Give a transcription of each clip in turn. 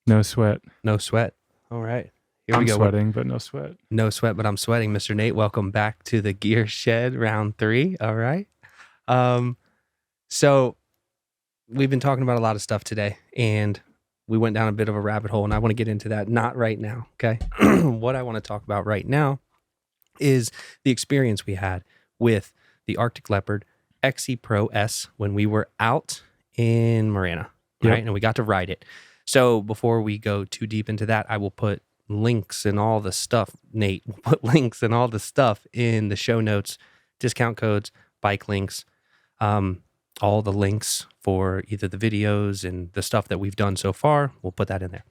No sweat. No sweat. All right. Here I'm we go. sweating, but no sweat. No sweat, but I'm sweating. Mr. Nate, welcome back to the Gear Shed round 3. All right. So we've been talking about a lot of stuff today, and we went down a bit of a rabbit hole, and I want to get into that. Not right now. Okay. What I want to talk about right now is the experience we had with the Arctic Leopard XE Pro S when we were out in Marina, right? And we got to ride it. So before we go too deep into that, I will put links and all the stuff. Nate will put links and all the stuff in the show notes, discount codes, bike links, all the links for either the videos and the stuff that we've done so far. We'll put that in there.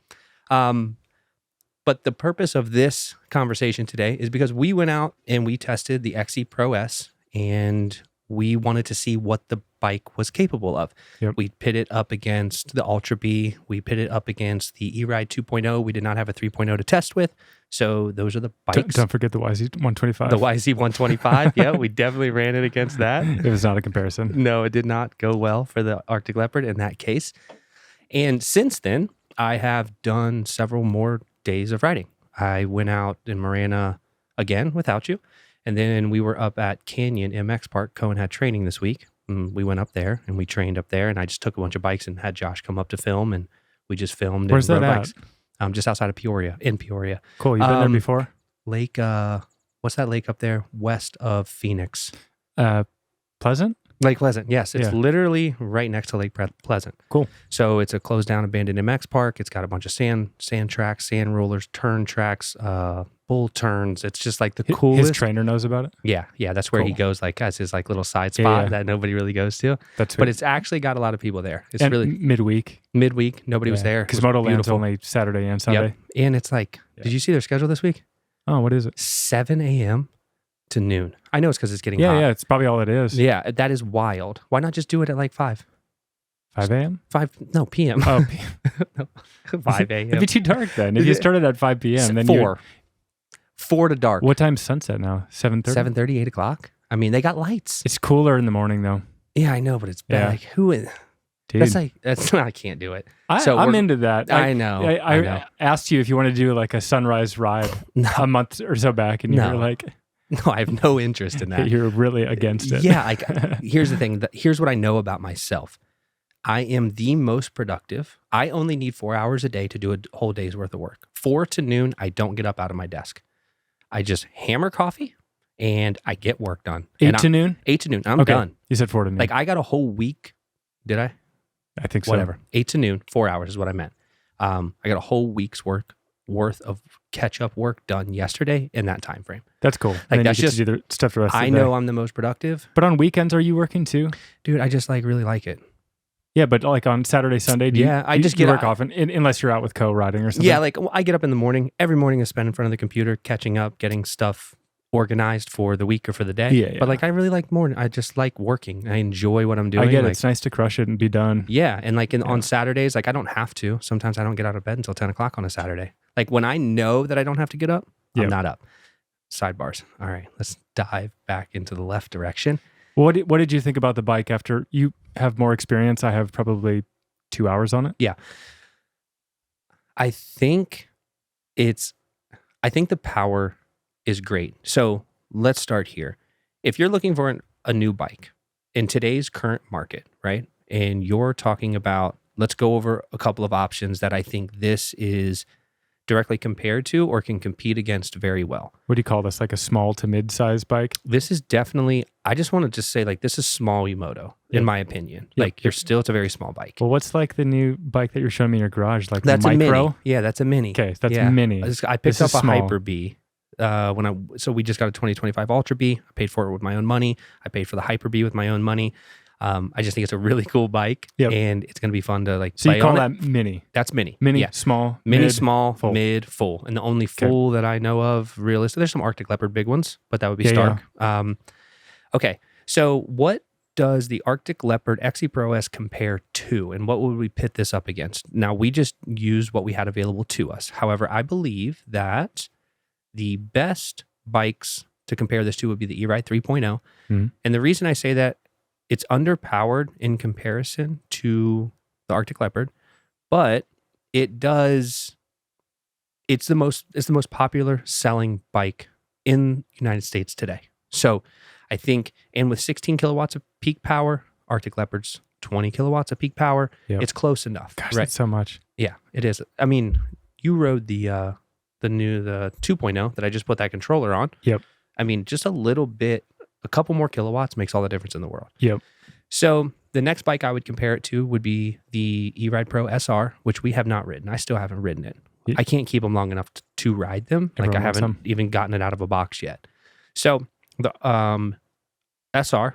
But the purpose of this conversation today is because we went out and we tested the XE Pro S, and we wanted to see what the bike was capable of. We pit it up against the Ultra B. We pit it up against the E-Ride 2.0. We did not have a 3.0 to test with. So those are the bikes. Don't forget the YZ125. The YZ125. Yeah, we definitely ran it against that. It was not a comparison. No, it did not go well for the Arctic Leopard in that case. And since then, I have done several more days of riding. I went out in Marina again without you. And then we were up at Canyon MX Park. Cohen had training this week. We went up there and we trained up there. And I just took a bunch of bikes and had Josh come up to film. And we just filmed. Where's and that rode at? bikes. Just outside of Peoria, in Peoria. Cool. You've been there before? Lake, what's that lake up there west of Phoenix? Pleasant? Lake Pleasant. Yes, it's literally right next to Lake Pleasant. Cool. So it's a closed down abandoned MX park. It's got a bunch of sand tracks, sand rollers, turn tracks, bull turns. It's just like the coolest. His trainer knows about it? Yeah. That's where he goes like as his like little side spot that nobody really goes to. But it's actually got a lot of people there. It's and really midweek. Nobody was there. Because Motoland's only Saturday and Sunday. And it's like, did you see their schedule this week? Oh, what is it? 7 a.m. to noon. I know it's because it's getting hot. Yeah, it's probably all it is. Yeah, that is wild. Why not just do it at like 5? 5 a.m.? PM. Oh, No, 5 a.m. It'd be too dark then. If you started at 5 p.m., then 4 to dark. What time's sunset now? 7:30? 7:30, 8 o'clock. I mean, they got lights. It's cooler in the morning though. Yeah, I know, but it's bad. Yeah. Like, who is... Dude. I can't do it. I'm into that. I know. I asked you if you want to do like a sunrise ride a month or so back, and you were like... No, I have no interest in that. You're really against it. Yeah, here's the thing. Here's what I know about myself. I am the most productive. I only need 4 hours a day to do a whole day's worth of work. 4 to noon, I don't get up out of my desk. I just hammer coffee and I get work done. 8 to noon? 8 to noon. I'm done. You said 4 to noon. Like I got a whole week. Did I? I think so. Whatever. 8 to noon, 4 hours is what I meant. I got a whole week's worth of catch-up work done yesterday in that time frame. That's cool. Like that's just to do the stuff the rest of the day. I know I'm the most productive. But on weekends, are you working too? Dude, I just really like it. Yeah, but like on Saturday, Sunday, I just get work often, unless you're out with co-riding or something. Yeah, like I get up in the morning. Every morning I spend in front of the computer, catching up, getting stuff organized for the week or for the day. Yeah. But like I really like morning. I just like working. I enjoy what I'm doing. I get it. It's nice to crush it and be done. Yeah, and like on Saturdays, like I don't have to. Sometimes I don't get out of bed until 10 o'clock on a Saturday. Like when I know that I don't have to get up, I'm not up. Sidebars. All right, let's dive back into the left direction. What did you think about the bike after you have more experience? I have probably 2 hours on it. Yeah. I think the power is great. So let's start here. If you're looking for a new bike in today's current market, right? And you're talking about, let's go over a couple of options that I think this is directly compared to or can compete against very well. What do you call this? Like a small to mid-size bike? This is definitely, I just want to just say like, this is small E-Moto in my opinion. Like it's a very small bike. Well, what's like the new bike that you're showing me in your garage? Like that's micro? A mini. Yeah, that's a mini. Okay, that's mini. I picked up a Hyper B. So we just got a 2025 Ultra B. I paid for it with my own money. I paid for the Hyper B with my own money. I just think it's a really cool bike, and it's going to be fun to like. So play you call on that mini? That's mini. Mini, small, mini, mid, small, full. Mid, full, and the only full that I know of, realistic. There's some Arctic Leopard big ones, but that would be Stark. Yeah. Okay, so what does the Arctic Leopard XE Pro S compare to, and what would we pit this up against? Now we just used what we had available to us. However, I believe that the best bikes to compare this to would be the E-Ride 3.0, and the reason I say that. It's underpowered in comparison to the Arctic Leopard, but it does. It's the most popular selling bike in the United States today. So I think, and with 16 kilowatts of peak power, Arctic Leopard's 20 kilowatts of peak power, it's close enough. Gosh, right? that's so much. Yeah, it is. I mean, you rode the 2.0 that I just put that controller on. Yep. I mean, just a couple more kilowatts makes all the difference in the world. Yep. So the next bike I would compare it to would be the E-Ride Pro SR, which we have not ridden. I still haven't ridden it. I can't keep them long enough to ride them. Like I haven't even gotten it out of a box yet. So the SR,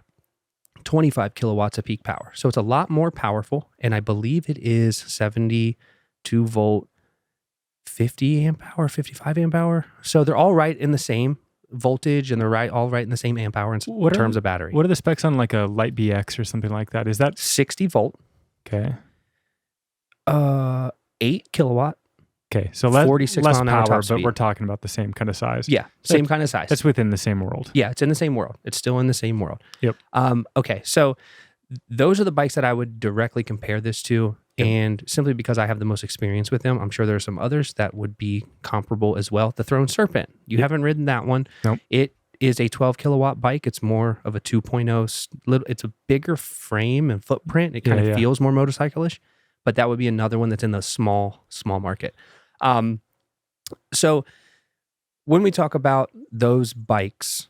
25 kilowatts of peak power. So it's a lot more powerful. And I believe it is 72 volt, 50 amp hour, 55 amp hour. So they're all right in the same voltage and they're all right in the same amp hour in terms of battery. What are the specs on like a Light BX or something like that? Is that 60 volt? Okay. 8 kilowatt. Okay, so less mile an hour power, top but speed. we're talking about the same kind of size. Yeah, same kind of size. That's within the same world. Yeah, it's in the same world. It's still in the same world. Yep. Okay, so those are the bikes that I would directly compare this to. Yep. And simply because I have the most experience with them, I'm sure there are some others that would be comparable as well. The Throne Serpent. You haven't ridden that one. Nope. It is a 12 kilowatt bike. It's more of a 2.0. It's a bigger frame and footprint. It kind of feels more motorcycle-ish. But that would be another one that's in the small market. So when we talk about those bikes,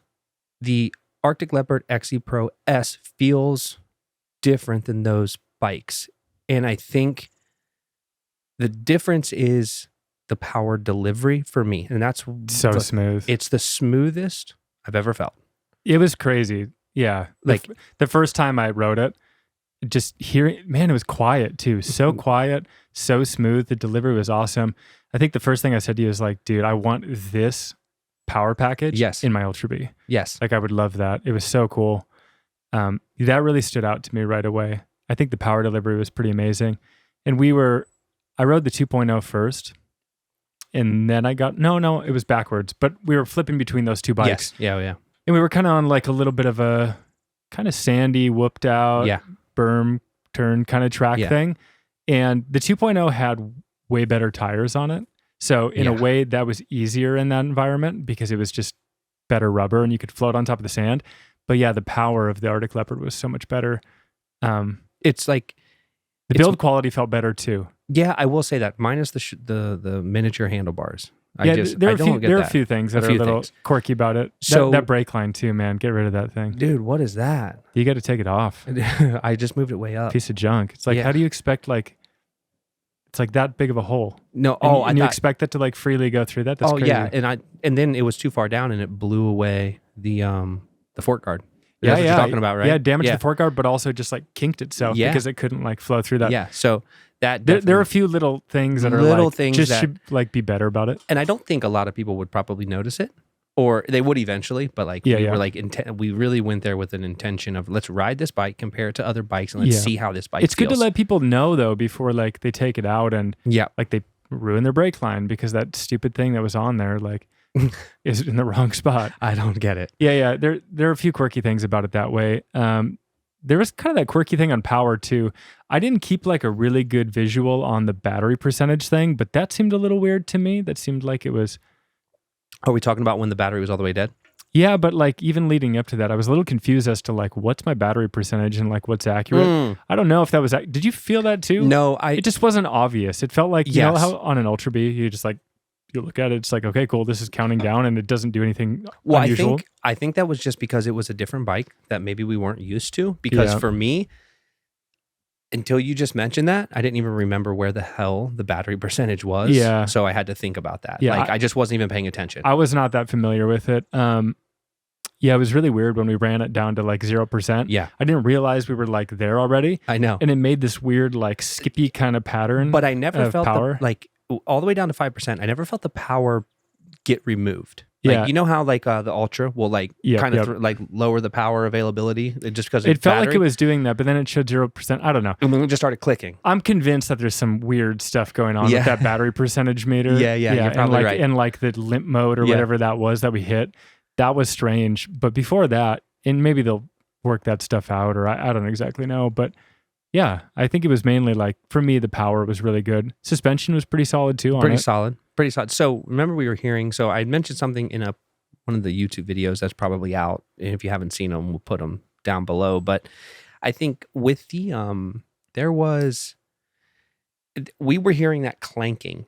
the Arctic Leopard XE Pro S feels different than those bikes. And I think the difference is the power delivery for me. And that's so smooth. It's the smoothest I've ever felt. It was crazy. Yeah. Like the first time I rode it, just hearing, man, it was quiet too. So quiet, so smooth. The delivery was awesome. I think the first thing I said to you is like, dude, I want this power package in my Ultra B. Yes. Like I would love that. It was so cool. That really stood out to me right away. I think the power delivery was pretty amazing. And I rode the 2.0 first. And then I got, no, it was backwards. But we were flipping between those two bikes. Yes. Yeah. And we were kind of on like a little bit of a kind of sandy, whooped out, berm turn kind of track thing. And the 2.0 had way better tires on it. So in a way that was easier in that environment because it was just better rubber and you could float on top of the sand. But yeah, the power of the Arctic Leopard was so much better. It's like the build quality felt better too. Yeah, I will say that minus the miniature handlebars. There are a few things that are a little quirky about it. So that brake line too, man. Get rid of that thing. Dude, what is that? You got to take it off. I just moved it way up. Piece of junk. It's like, how do you expect like, it's like that big of a hole. No, and you expect that to like freely go through that? That's crazy. Yeah, and then it was too far down and it blew away the fork guard. That's what you're talking about, right? Yeah, damaged the fork guard, but also just like kinked itself because it couldn't like flow through that. Yeah, so that there are a few little things that are like just should like be better about it. And I don't think a lot of people would probably notice it, or they would eventually. But like we were like we really went there with an intention of let's ride this bike, compare it to other bikes, and let's see how this bike. It's good to let people know though before like they take it out and like they ruin their brake line because that stupid thing that was on there like. Is in the wrong spot. I don't get it. Yeah. There are a few quirky things about it that way. There was kind of that quirky thing on power too. I didn't keep like a really good visual on the battery percentage thing, but that seemed a little weird to me. That seemed like it was. Are we talking about when the battery was all the way dead? Yeah, but like even leading up to that, I was a little confused as to like what's my battery percentage and like what's accurate. I don't know if that was. Did you feel that too? No, It just wasn't obvious. It felt like you know how on an Ultra B you just like. You look at it, it's like, okay, cool, this is counting down and it doesn't do anything unusual. I think that was just because it was a different bike that maybe we weren't used to. Because for me, until you just mentioned that, I didn't even remember where the hell the battery percentage was. Yeah. So I had to think about that. Yeah, like I just wasn't even paying attention. I was not that familiar with it. It was really weird when we ran it down to like 0%. Yeah. I didn't realize we were like there already. I know. And it made this weird like skippy kind of pattern. But I never felt power. All the way down to 5%. I never felt the power get removed. Like, you know how like the Ultra will like kind of like lower the power availability just because it felt like it was doing that, but then it showed 0%. I don't know. And then it just started clicking. I'm convinced that there's some weird stuff going on with that battery percentage meter. Yeah, you're probably right. And like the limp mode or whatever that was that we hit, that was strange. But before that, and maybe they'll work that stuff out, or I don't exactly know, but Yeah, I think it was mainly like, for me, the power was really good. Suspension was pretty solid too. Pretty solid. So remember we were hearing, so I mentioned something in one of the YouTube videos that's probably out. And if you haven't seen them, we'll put them down below. But I think with the, we were hearing that clanking.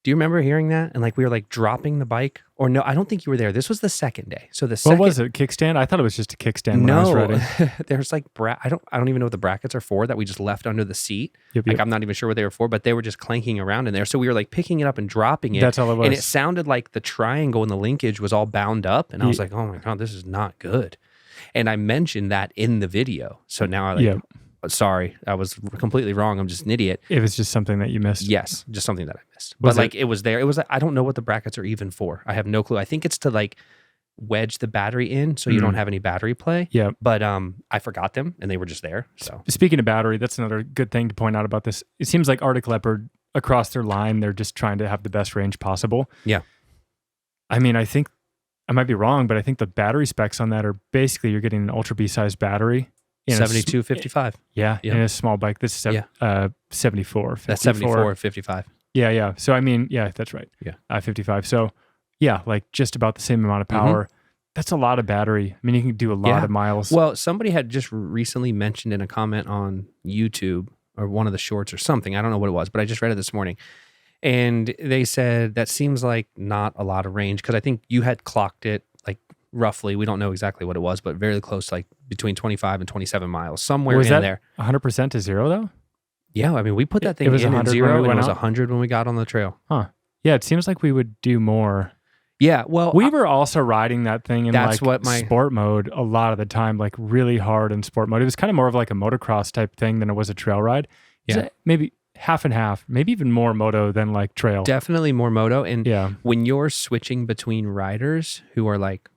Do you remember hearing that? And like we were like dropping the bike, or no, I don't think you were there. This was the second day. So the second, what was it? Kickstand? I thought it was just a kickstand when I was riding. There's like I don't even know what the brackets are for that we just left under the seat. Yep. I'm not even sure what they were for, but they were just clanking around in there. So we were like picking it up and dropping it. That's all it was. And it sounded like the triangle and the linkage was all bound up. And I was like, oh my God, this is not good. And I mentioned that in the video. So now I like, sorry, I was completely wrong. I'm just an idiot. It was just something that you missed. Yes, just something that I missed. But like it was there. It was I don't know what the brackets are even for. I have no clue. I think it's to like wedge the battery in so you don't have any battery play. Yeah. But I forgot them and they were just there. So speaking of battery, that's another good thing to point out about this. It seems like Arctic Leopard across their line, they're just trying to have the best range possible. Yeah. I mean, I think I might be wrong, but I think the battery specs on that are basically you're getting an Ultra B size battery. 7255. Yeah, in a small bike. This is 74. 54. That's 74 55. Yeah. So I mean, yeah, that's right. Yeah. 55. So yeah, like just about the same amount of power. That's a lot of battery. I mean, you can do a lot of miles. Well, somebody had just recently mentioned in a comment on YouTube or one of the shorts or something. I don't know what it was, but I just read it this morning. And they said that seems like not a lot of range because I think you had clocked it like roughly, we don't know exactly what it was, but very close, like between 25 and 27 miles, somewhere in there. 100% to zero though? Yeah, I mean, we put that thing in zero and it was 100 when we got on the trail. Huh. Yeah, it seems like we would do more. Yeah, well, we were also riding that thing in sport mode a lot of the time, like really hard in sport mode. It was kind of more of like a motocross type thing than it was a trail ride. Yeah. Maybe half and half, maybe even more moto than like trail. Definitely more moto. And when you're switching between riders who are like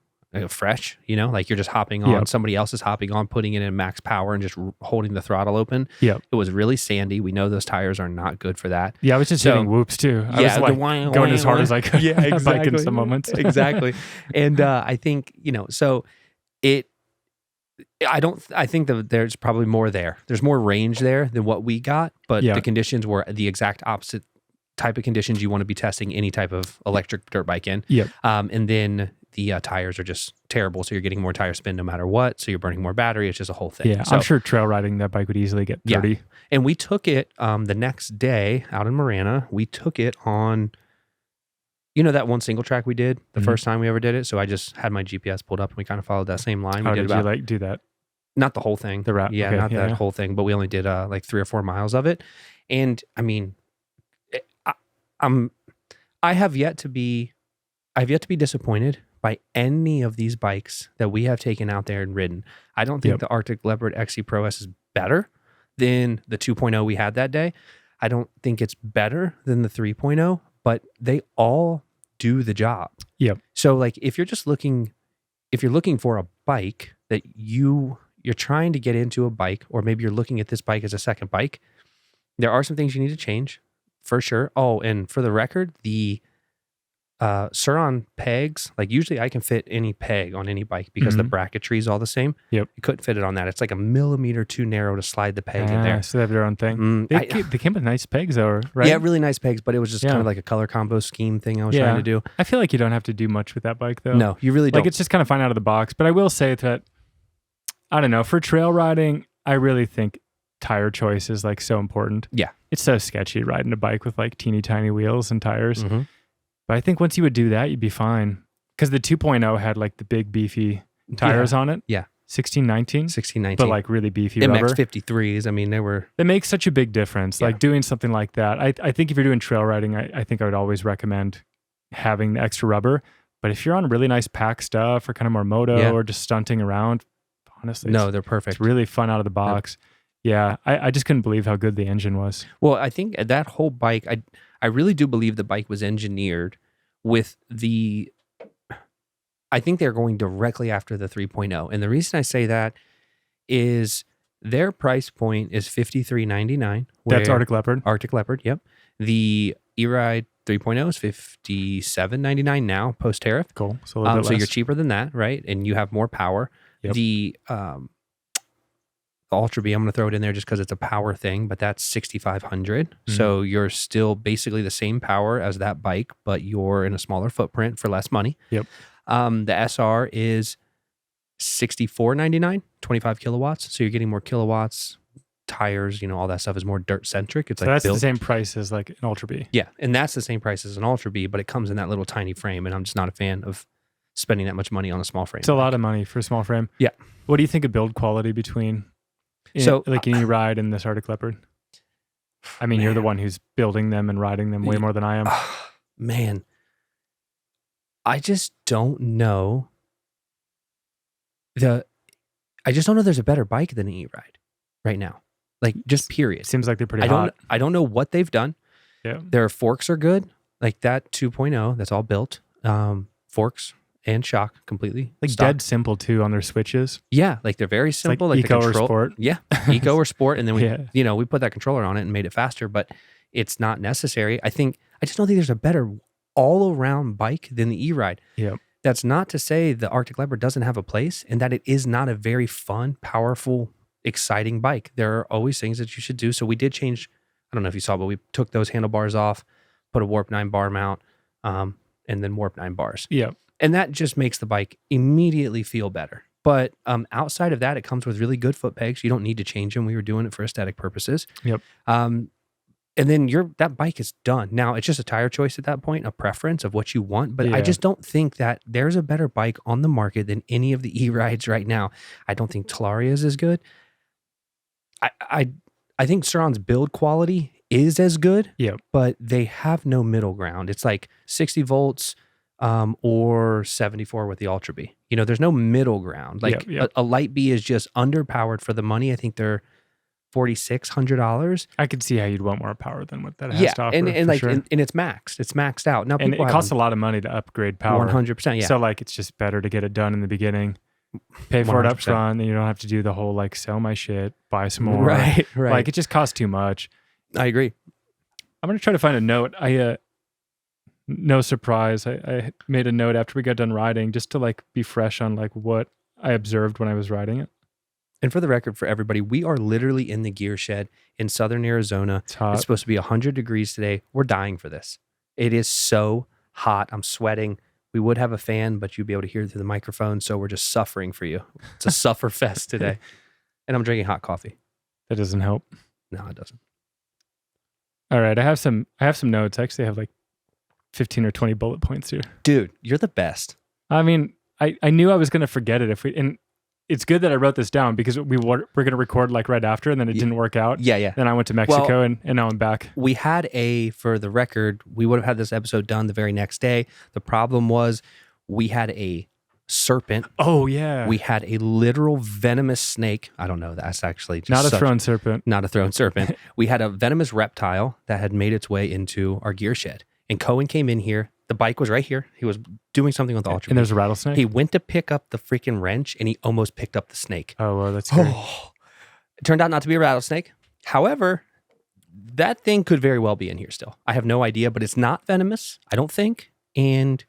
fresh, you know, like you're just hopping on, somebody else is hopping on, putting it in max power and just holding the throttle open. Yeah. It was really sandy. We know those tires are not good for that. Yeah, I was just hitting whoops too. I was like going as hard as I could. Yeah, exactly. Bike in some moments. Exactly. And I think, you know, so I think that there's probably more there. There's more range there than what we got, but the conditions were the exact opposite type of conditions you want to be testing any type of electric dirt bike in. Yep. And then the tires are just terrible. So you're getting more tire spin no matter what. So you're burning more battery. It's just a whole thing. Yeah, so, I'm sure trail riding that bike would easily get 30. Yeah. And we took it the next day out in Marana. We took it on, you know, that one single track we did the first time we ever did it. So I just had my GPS pulled up and we kind of followed that same line. How did you like do that? Not the whole thing. The route. Yeah, okay, not that whole thing, but we only did like 3 or 4 miles of it. And I mean, I have yet to be disappointed by any of these bikes that we have taken out there and ridden. I don't think the Arctic Leopard XC Pro S is better than the 2.0 we had that day. I don't think it's better than the 3.0, but they all do the job. Yep. So like if you're looking for a bike that you're trying to get into a bike, or maybe you're looking at this bike as a second bike, there are some things you need to change for sure. Oh, and for the record, the Sur-On pegs, like usually I can fit any peg on any bike because the bracketry is all the same. Yep. You couldn't fit it on that. It's like a millimeter too narrow to slide the peg in there. So they have their own thing. They came with nice pegs though, right? Yeah, really nice pegs, but it was just kind of like a color combo scheme thing I was trying to do. I feel like you don't have to do much with that bike though. No, you really don't. Like it's just kind of fine out of the box. But I will say that, I don't know, for trail riding, I really think tire choice is like so important. Yeah. It's so sketchy riding a bike with like teeny tiny wheels and tires. But I think once you would do that, you'd be fine. Because the 2.0 had like the big beefy tires on it. Yeah. 1619. But like really beefy MX rubber. 53s. I mean, they make such a big difference. Like doing something like that. I think if you're doing trail riding, I think I would always recommend having the extra rubber. But if you're on really nice pack stuff or kind of more moto or just stunting around, honestly, they're perfect. It's really fun out of the box. Yeah, I just couldn't believe how good the engine was. Well, I think that whole bike, I really do believe the bike was engineered with I think they're going directly after the 3.0. And the reason I say that is their price point is $53.99. That's Arctic Leopard. Arctic Leopard, yep. The E-Ride 3.0 is $57.99 now, post-tariff. Cool. So a little bit less. You're cheaper than that, right? And you have more power. Yep. The Ultra B, I'm going to throw it in there just because it's a power thing, but that's 6,500. So you're still basically the same power as that bike, but you're in a smaller footprint for less money. Yep. The SR is 64.99, 25 kilowatts. So you're getting more kilowatts, tires, all that stuff is more dirt centric. It's so like that's the same price as like an Ultra B. Yeah. And that's the same price as an Ultra B, but it comes in that little tiny frame. And I'm just not a fan of spending that much money on a small frame. It's a lot of money for a small frame. Yeah. What do you think of build quality between like an E-Ride and this Arctic Leopard? I mean, you're the one who's building them and riding them way more than I am. Man, I just don't know. I just don't know there's a better bike than an E-Ride right now. Like, just period. Seems like they're pretty hot. I don't know what they've done. Yeah. Their forks are good. Like that 2.0, that's all built. Forks and shock completely. Like stock. dead simple too on their switches. Yeah, like they're very simple. Like eco the control, or sport. Yeah, eco or sport. And then we put that controller on it and made it faster, but it's not necessary. I just don't think there's a better all-around bike than the E-Ride. Yeah. That's not to say the Arctic Leopard doesn't have a place and that it is not a very fun, powerful, exciting bike. There are always things that you should do. So we did change, I don't know if you saw, but we took those handlebars off, put a Warp 9 bar mount, and then Warp 9 bars. Yeah. And that just makes the bike immediately feel better. But outside of that, it comes with really good foot pegs. You don't need to change them. We were doing it for aesthetic purposes. Yep. And then that bike is done. Now, it's just a tire choice at that point, a preference of what you want. But I just don't think that there's a better bike on the market than any of the E-Rides right now. I don't think Talaria is as good. I think Surron's build quality is as good, but they have no middle ground. It's like 60 volts or 74 with the Ultra B. There's no middle ground. Like a Light B is just underpowered for the money. I think they're $4,600. I could see how you'd want more power than what that has to offer. And sure. and it's maxed. It's maxed out. Now, and it costs a lot of money to upgrade power. 100%. Yeah. So like it's just better to get it done in the beginning. Pay for 100%. It up front, and you don't have to do the whole like sell my shit, buy some more. Right. Like it just costs too much. I agree. I'm gonna try to find a note. No surprise, I made a note after we got done riding just to like be fresh on like what I observed when I was riding it. And for the record, for everybody, we are literally in the gear shed in southern Arizona. It's hot. It's supposed to be 100 degrees today. We're dying for this. It is so hot. I'm sweating. We would have a fan, but you'd be able to hear it through the microphone. So we're just suffering for you. It's a suffer fest today. And I'm drinking hot coffee. That doesn't help. No, it doesn't. All right. I have some notes. I actually have like 15 or 20 bullet points here. Dude, you're the best. I mean, I knew I was going to forget it and it's good that I wrote this down because we're going to record like right after and then it didn't work out. Yeah. Then I went to Mexico and now I'm back. We had for the record, we would have had this episode done the very next day. The problem was we had a serpent. Oh, yeah. We had a literal venomous snake. I don't know. That's actually just not a thrown serpent. Not a thrown serpent. We had a venomous reptile that had made its way into our gear shed. And Cohen came in here. The bike was right here. He was doing something with the Ultra. And there's a rattlesnake? He went to pick up the freaking wrench and he almost picked up the snake. Oh, well, that's scary. It turned out not to be a rattlesnake. However, that thing could very well be in here still. I have no idea, but it's not venomous, I don't think. And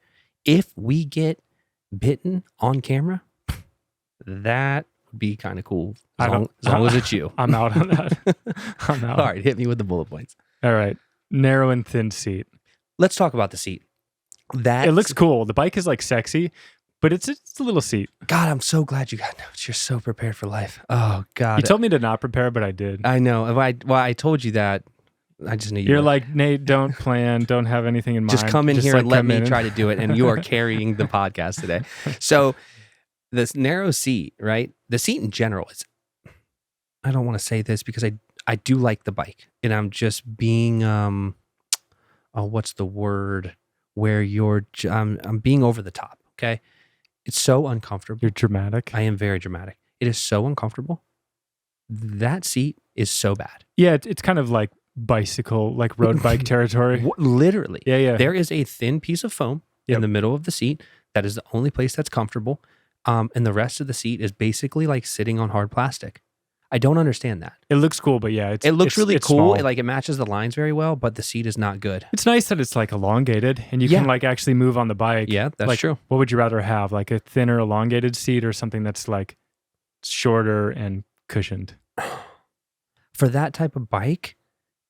if we get bitten on camera, that would be kind of cool. As long as it's you. I'm out on that. I'm out. All right, hit me with the bullet points. All right. Narrow and thin seat. Let's talk about the seat. It looks cool. The bike is like sexy, but it's a little seat. God, I'm so glad you got notes. You're so prepared for life. Oh, God. You told me to not prepare, but I did. I know. I told you that. I just knew You're like, Nate, don't plan. Don't have anything in mind. Just come in here and let me try to do it. And you are carrying the podcast today. So this narrow seat, right? The seat in general is, I don't want to say this because I do like the bike. And I'm just being, what's the word? Where I'm being over the top, okay? It's so uncomfortable. You're dramatic. I am very dramatic. It is so uncomfortable. That seat is so bad. Yeah, it's kind of like bicycle, like road bike territory. Literally. Yeah. There is a thin piece of foam in the middle of the seat. That is the only place that's comfortable. And the rest of the seat is basically like sitting on hard plastic. I don't understand that. It looks cool, but yeah, it looks really cool. It matches the lines very well, but the seat is not good. It's nice that it's like elongated and you can like actually move on the bike. Yeah, that's like, true. What would you rather have? Like a thinner elongated seat or something that's like shorter and cushioned? for that type of bike,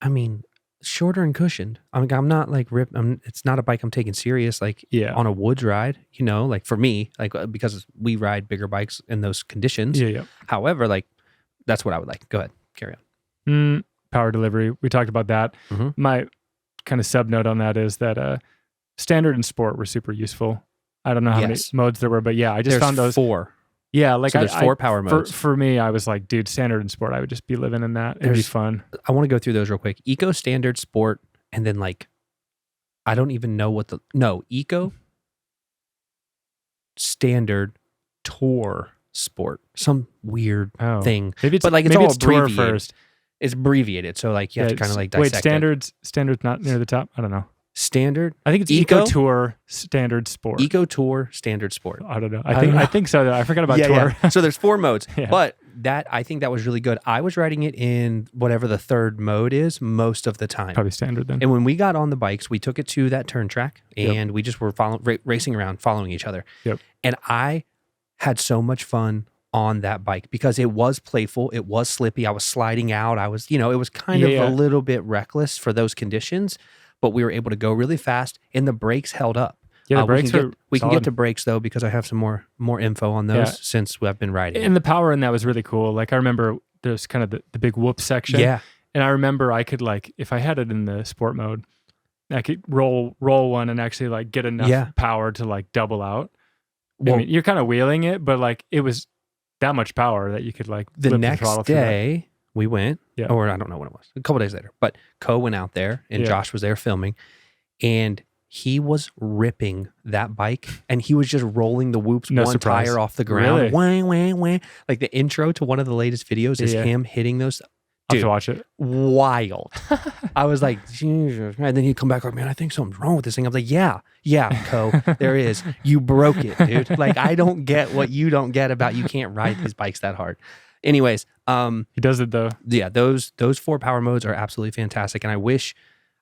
I mean, shorter and cushioned. I mean, I'm not like it's not a bike I'm taking serious, like on a woods ride, you know, like for me, like because we ride bigger bikes in those conditions. Yeah. However, like that's what I would like. Go ahead, carry on. Power delivery. We talked about that. Mm-hmm. My kind of sub note on that is that standard and sport were super useful. I don't know how many modes there were, but yeah, I just found those 4. Yeah, like so there's 4 power modes. For me, I was like, dude, standard and sport, I would just be living in that. It'd be fun. I want to go through those real quick. Eco, standard, sport, and then like, I don't even know Eco, standard, tour, sport. Some weird thing. Maybe it's, but like it's maybe all it's tour abbreviated. First. It's abbreviated, so like you have to kind of like dissect standard's not near the top? I don't know. Standard? I think it's Eco Tour, Standard, Sport. Eco Tour, Standard, Sport. I don't know. I think so though. I forgot about Tour. Yeah. So there's 4 modes, but I think that was really good. I was riding it in whatever the third mode is most of the time. Probably standard then. And when we got on the bikes, we took it to that turn track and we just were racing around, following each other. Yep. And I had so much fun on that bike because it was playful. It was slippy. I was sliding out. I was, it was kind of a little bit reckless for those conditions. But we were able to go really fast, and the brakes held up. Yeah, the brakes we can get to brakes though because I have some more info on those since I've been riding. And the power in that was really cool. Like I remember there's kind of the big whoop section. Yeah. And I remember I could like if I had it in the sport mode, I could roll one and actually like get enough power to like double out. Well, I mean, you're kind of wheeling it, but like it was that much power that you could like the next day. We went, or I don't know when it was, a couple days later, but Co went out there and Josh was there filming and he was ripping that bike and he was just rolling the whoops tire off the ground. Really? Wah, wah, wah. Like the intro to one of the latest videos is him hitting those. Dude, I'll have to watch it. Wild. I was like, Jesus. And then he'd come back like, man, I think something's wrong with this thing. I was like, yeah, Co, there is. You broke it, dude. Like, I don't get what you don't get about you can't ride these bikes that hard. Anyways, he does it though. Yeah, those 4 power modes are absolutely fantastic, and I wish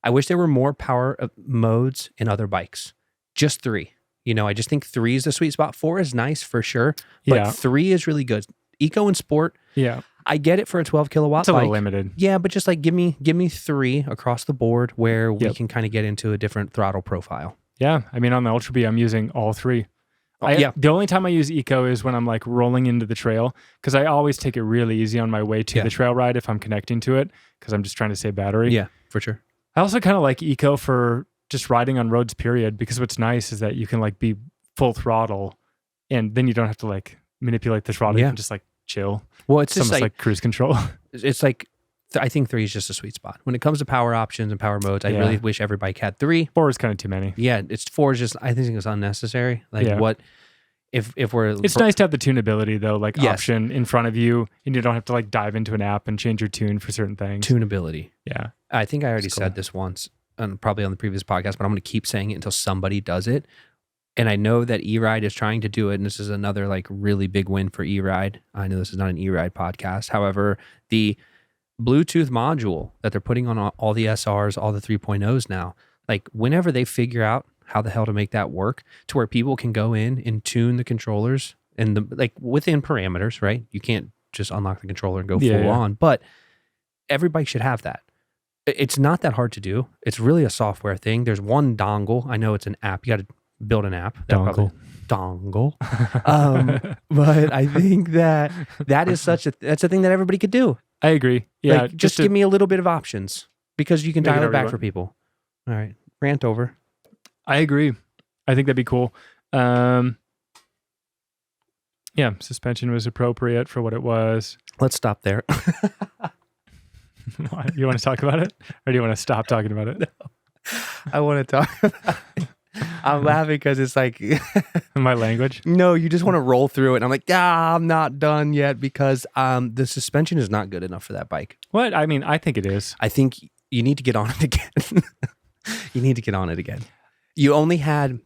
there were more power modes in other bikes. Just 3. I just think 3 is the sweet spot. 4 is nice for sure, but 3 is really good. Eco and sport. Yeah, I get it for a 12 kilowatt. It's a bike. little limited. Yeah, but just like give me 3 across the board where we can kind of get into a different throttle profile. Yeah, I mean on the Ultra B, I'm using all 3. The only time I use Eco is when I'm like rolling into the trail because I always take it really easy on my way to the trail ride if I'm connecting to it because I'm just trying to save battery. Yeah, for sure. I also kind of like Eco for just riding on roads, period, because what's nice is that you can like be full throttle and then you don't have to like manipulate the throttle. You can just like chill. Well, it's just like cruise control. It's like, I think 3 is just a sweet spot. When it comes to power options and power modes, I really wish every bike had 3. 4 is kind of too many. Yeah, 4 is just, I think it's unnecessary. Like what, if we're... It's nice to have the tunability though, like option in front of you and you don't have to like dive into an app and change your tune for certain things. Tunability. Yeah. I think I already said this once, probably on the previous podcast, but I'm going to keep saying it until somebody does it. And I know that E-Ride is trying to do it, and this is another like really big win for E-Ride. I know this is not an E-Ride podcast. However, the Bluetooth module that they're putting on all the SRs, all the 3.0s now, like whenever they figure out how the hell to make that work to where people can go in and tune the controllers and like within parameters, right? You can't just unlock the controller and go full on, but every bike should have that. It's not that hard to do. It's really a software thing. There's one dongle. I know it's an app. You got to build an app. Dongle. But I think that is that's a thing that everybody could do. I agree. Yeah. Like, just give me a little bit of options because you can dial it back for people. All right. Rant over. I agree. I think that'd be cool. Suspension was appropriate for what it was. Let's stop there. You want to talk about it? Or do you want to stop talking about it? No. I want to talk about it. I'm laughing because it's like... My language? No, you just want to roll through it. And I'm like, I'm not done yet because the suspension is not good enough for that bike. What? I mean, I think it is. I think you need to get on it again. You need to get on it again. You only had...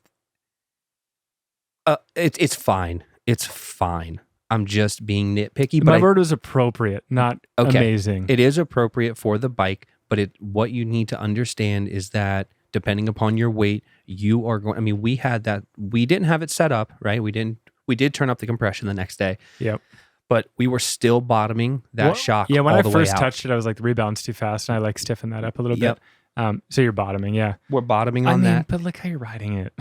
It's fine. It's fine. I'm just being nitpicky. My word was appropriate, not amazing. It is appropriate for the bike, but what you need to understand is that depending upon your weight, you are going... I mean, we had that... We didn't have it set up, right? We did turn up the compression the next day. Yep. but we were still bottoming that shock. Yeah, when all I the first way out. touched it, I was like, the rebound's too fast, and I like stiffened that up a little bit. So you're bottoming, yeah. We're bottoming on that. But look how you're riding it.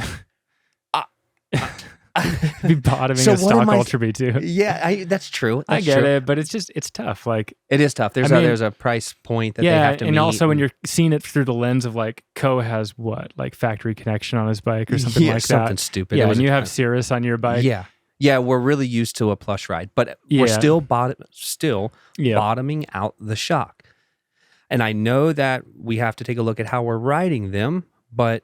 Be bottoming a stock Ultra B too. Yeah, that's true. I get it, but it's tough. Like it is tough. There's a price point that they have to meet. And also when you're seeing it through the lens of like Co has what, like factory connection on his bike or something like that. Something stupid. Yeah, and you have Cirrus on your bike. Yeah, we're really used to a plush ride, but we're still bottoming out the shock. And I know that we have to take a look at how we're riding them, but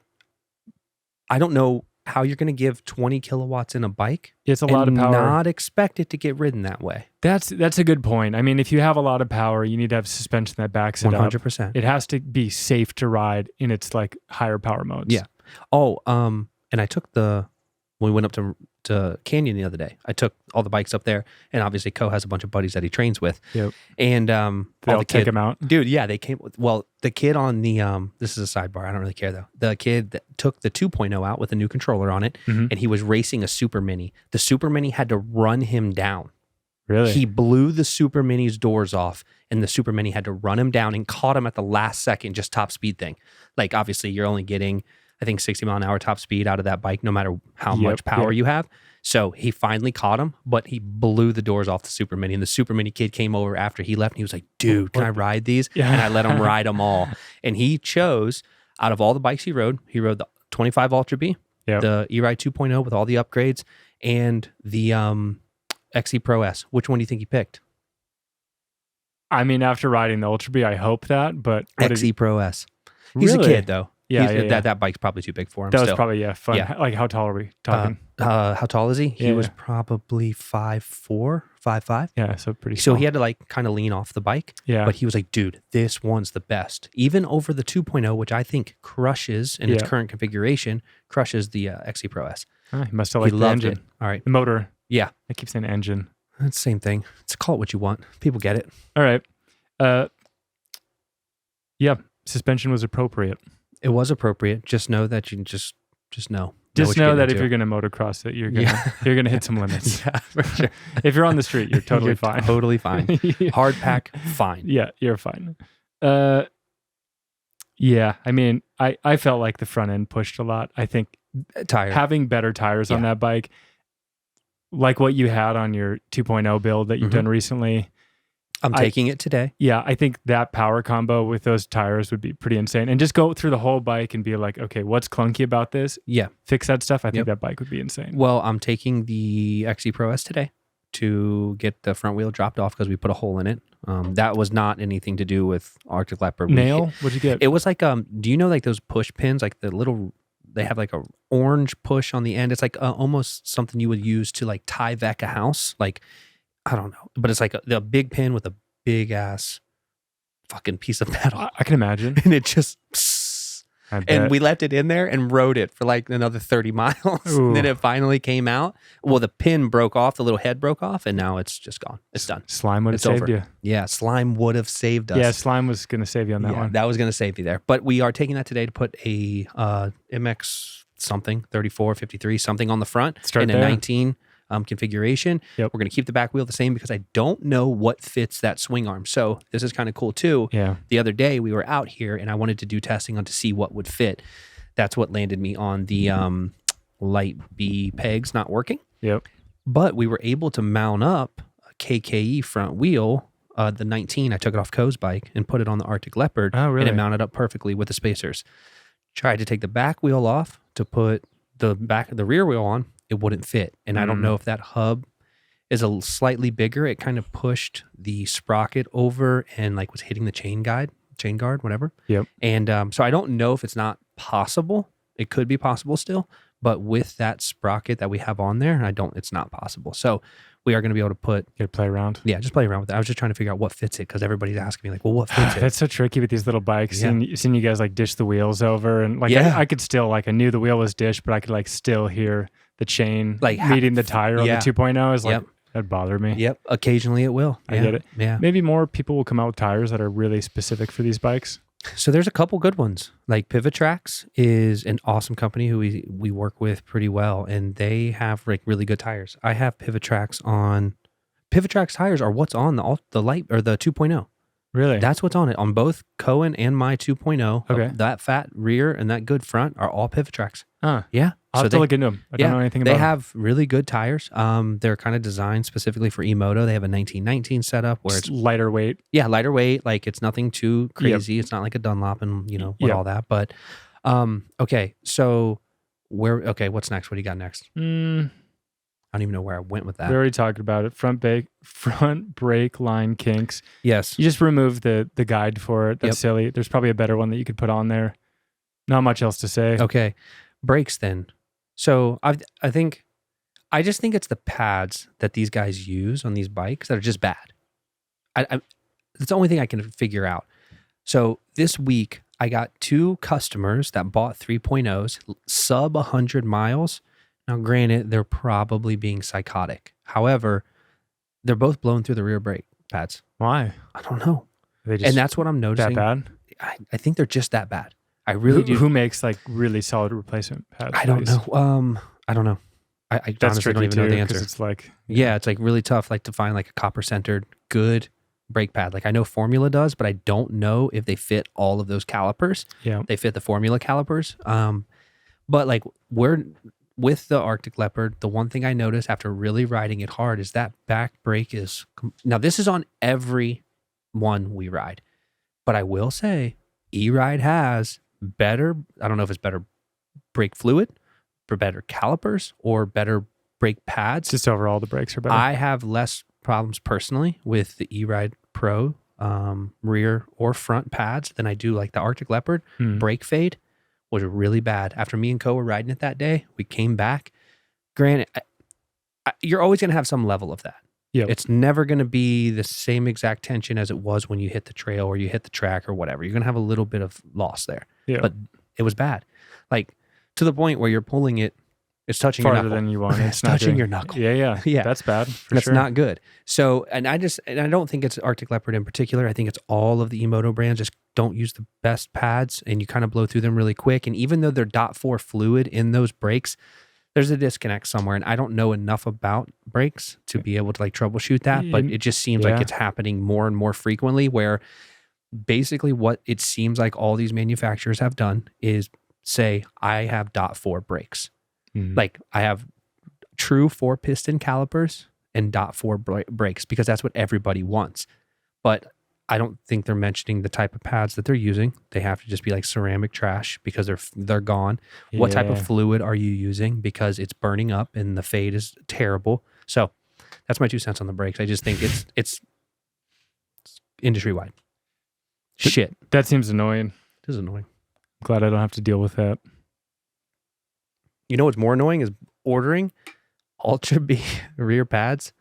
I don't know how you're going to give 20 kilowatts in a bike. It's a lot of power. Not expect it to get ridden that way. That's a good point. I mean, if you have a lot of power, you need to have suspension that backs it 100%. up. It has to be safe to ride in its like higher power modes. Yeah. Oh, and I took when we went up to Canyon the other day, I took all the bikes up there, and obviously Co has a bunch of buddies that he trains with. Yep. And all the take them out, dude. Yeah, they came. Well, the kid on the this is a sidebar. I don't really care though. The kid that took the 2.0 out with a new controller on it, and he was racing a Super Mini. The Super Mini had to run him down. Really? He blew the Super Mini's doors off, and the Super Mini had to run him down and caught him at the last second, just top speed thing. Like obviously, you're only getting, I think, 60 mile an hour top speed out of that bike, no matter how much power you have. So he finally caught him, but he blew the doors off the Super Mini. And the Super Mini kid came over after he left, and he was like, dude, can I ride these? Yeah. And I let him ride them all. And he chose, out of all the bikes he rode the 25 Ultra B, the E-Ride 2.0 with all the upgrades, and the XE Pro S. Which one do you think he picked? I mean, after riding the Ultra B, I hope that, but... XE Pro S. He's a kid, though. Yeah, That bike's probably too big for him. That was probably fun. Yeah. Like how tall are we talking? How tall is he? He was probably 5'4", 5'5". Yeah, so pretty small. So he had to like kind of lean off the bike. Yeah. But he was like, dude, this one's the best. Even over the 2.0, which I think crushes in its current configuration, crushes the XE Pro S. He must have liked the engine. It. All right. The motor. Yeah. I keep saying engine. It's the same thing. Call it what you want. People get it. All right. Suspension was appropriate. It was appropriate. Just know that you just know. Just know that if you're going to motocross it, you're going to hit some limits. Yeah, for sure. If you're on the street, you're totally fine. Totally fine. Hard pack, fine. Yeah, you're fine. Yeah, I mean, I felt like the front end pushed a lot. I think having better tires on that bike, like what you had on your 2.0 build that you've done recently. I'm taking it today. Yeah, I think that power combo with those tires would be pretty insane. And just go through the whole bike and be like, okay, what's clunky about this? Yeah. Fix that stuff. I think that bike would be insane. Well, I'm taking the XE Pro S today to get the front wheel dropped off because we put a hole in it. That was not anything to do with Arctic Leopard. Nail? What'd you get? It was like, do you know like those push pins, like the little, they have like a orange push on the end. It's like almost something you would use to like tie back a house. Like, I don't know, but it's like the big pin with a big ass fucking piece of metal. I can imagine. And it just, and we left it in there and rode it for like another 30 miles. And then it finally came out. Well, the pin broke off, the little head broke off, and now it's just gone. It's done. Slime would have saved you. Yeah, slime would have saved us. Yeah, slime was going to save you on that one. That was going to save you there. But we are taking that today to put a MX something, 34, 53, something on the front. Start in a 19 configuration. We're going to keep the back wheel the same because I don't know what fits that swing arm. So this is kind of cool too. Yeah. The other day we were out here and I wanted to do testing on to see what would fit. That's what landed me on the light B pegs not working. Yep. But we were able to mount up a KKE front wheel, the 19. I took it off Co's bike and put it on the Arctic Leopard. Oh, really? And it mounted up perfectly with the spacers. Tried to take the back wheel off to put the rear wheel on. It wouldn't fit. And I don't know if that hub is a slightly bigger. It kind of pushed the sprocket over and like was hitting the chain guard, whatever. Yep. And so I don't know if it's not possible. It could be possible still, but with that sprocket that we have on there, it's not possible. So we are going to be able to play around. Yeah, just play around with it. I was just trying to figure out what fits it because everybody's asking me like, well, what fits it? That's so tricky with these little bikes. Yeah. Seeing you guys like dish the wheels over and like I could still like I knew the wheel was dished, but I could like still hear the chain like meeting the tire on the 2.0 is like that'd bother me. Yep. Occasionally it will. I get it. Yeah. Maybe more people will come out with tires that are really specific for these bikes. So there's a couple good ones. Like Pivotrax is an awesome company who we work with pretty well, and they have like really good tires. I have Pivotrax on PivoTrax tires are what's on the light or the 2.0. Really? That's what's on it. On both Cohen and my 2.0, Okay. That fat rear and that good front are all PivoTrax. Yeah. I'll have to look into them. I don't know anything about them. They have really good tires. They're kind of designed specifically for E-Moto. They have a 1919 setup where it's lighter weight. Yeah, lighter weight. Like it's nothing too crazy. Yep. It's not like a Dunlop and with all that. But okay, so what's next? What do you got next? I don't even know where I went with that. We already talked about it. Front brake line kinks. Yes. You just remove the guide for it. That's silly. There's probably a better one that you could put on there. Not much else to say. Okay. Brakes then. So I just think it's the pads that these guys use on these bikes that are just bad. That's the only thing I can figure out. So this week I got 2 customers that bought 3.0s, sub 100 miles. Now, granted, they're probably being psychotic. However, they're both blown through the rear brake pads. Why? I don't know. And that's what I'm noticing. That bad? I think they're just that bad. I really do. Who makes like really solid replacement pads? I don't know. I don't know. I honestly don't even know the answer. It's like it's like really tough, like to find like a copper centered good brake pad. Like I know Formula does, but I don't know if they fit all of those calipers. Yeah, they fit the Formula calipers. But like with the Arctic Leopard, the one thing I noticed after really riding it hard is that back brake is... Now, this is on every one we ride. But I will say, E-Ride has better... I don't know if it's better brake fluid, for better calipers, or better brake pads. Just overall, the brakes are better. I have less problems personally with the E-Ride Pro rear or front pads than I do like the Arctic Leopard. Brake fade was really bad. After me and Co were riding it that day, we came back. Granted, you're always going to have some level of that. Yep. It's never going to be the same exact tension as it was when you hit the trail or you hit the track or whatever. You're going to have a little bit of loss there. Yeah. But it was bad. Like to the point where you're pulling it, it's touching farther your knuckle. Than you want. It's touching your knuckle. Yeah. That's bad. That's not good. So, and I don't think it's Arctic Leopard in particular. I think it's all of the E-Moto brands just don't use the best pads and you kind of blow through them really quick. And even though they're .4 fluid in those brakes, there's a disconnect somewhere. And I don't know enough about brakes to be able to like troubleshoot that, but it just seems like it's happening more and more frequently where basically what it seems like all these manufacturers have done is say, I have .4 brakes. Like I have true 4-piston calipers and .4 brakes because that's what everybody wants. But I don't think they're mentioning the type of pads that they're using. They have to just be like ceramic trash because they're gone. Yeah. What type of fluid are you using? Because it's burning up and the fade is terrible. So that's my 2 cents on the brakes. I just think it's industry wide. Shit. That seems annoying. It is annoying. I'm glad I don't have to deal with that. You know what's more annoying is ordering Ultra B rear pads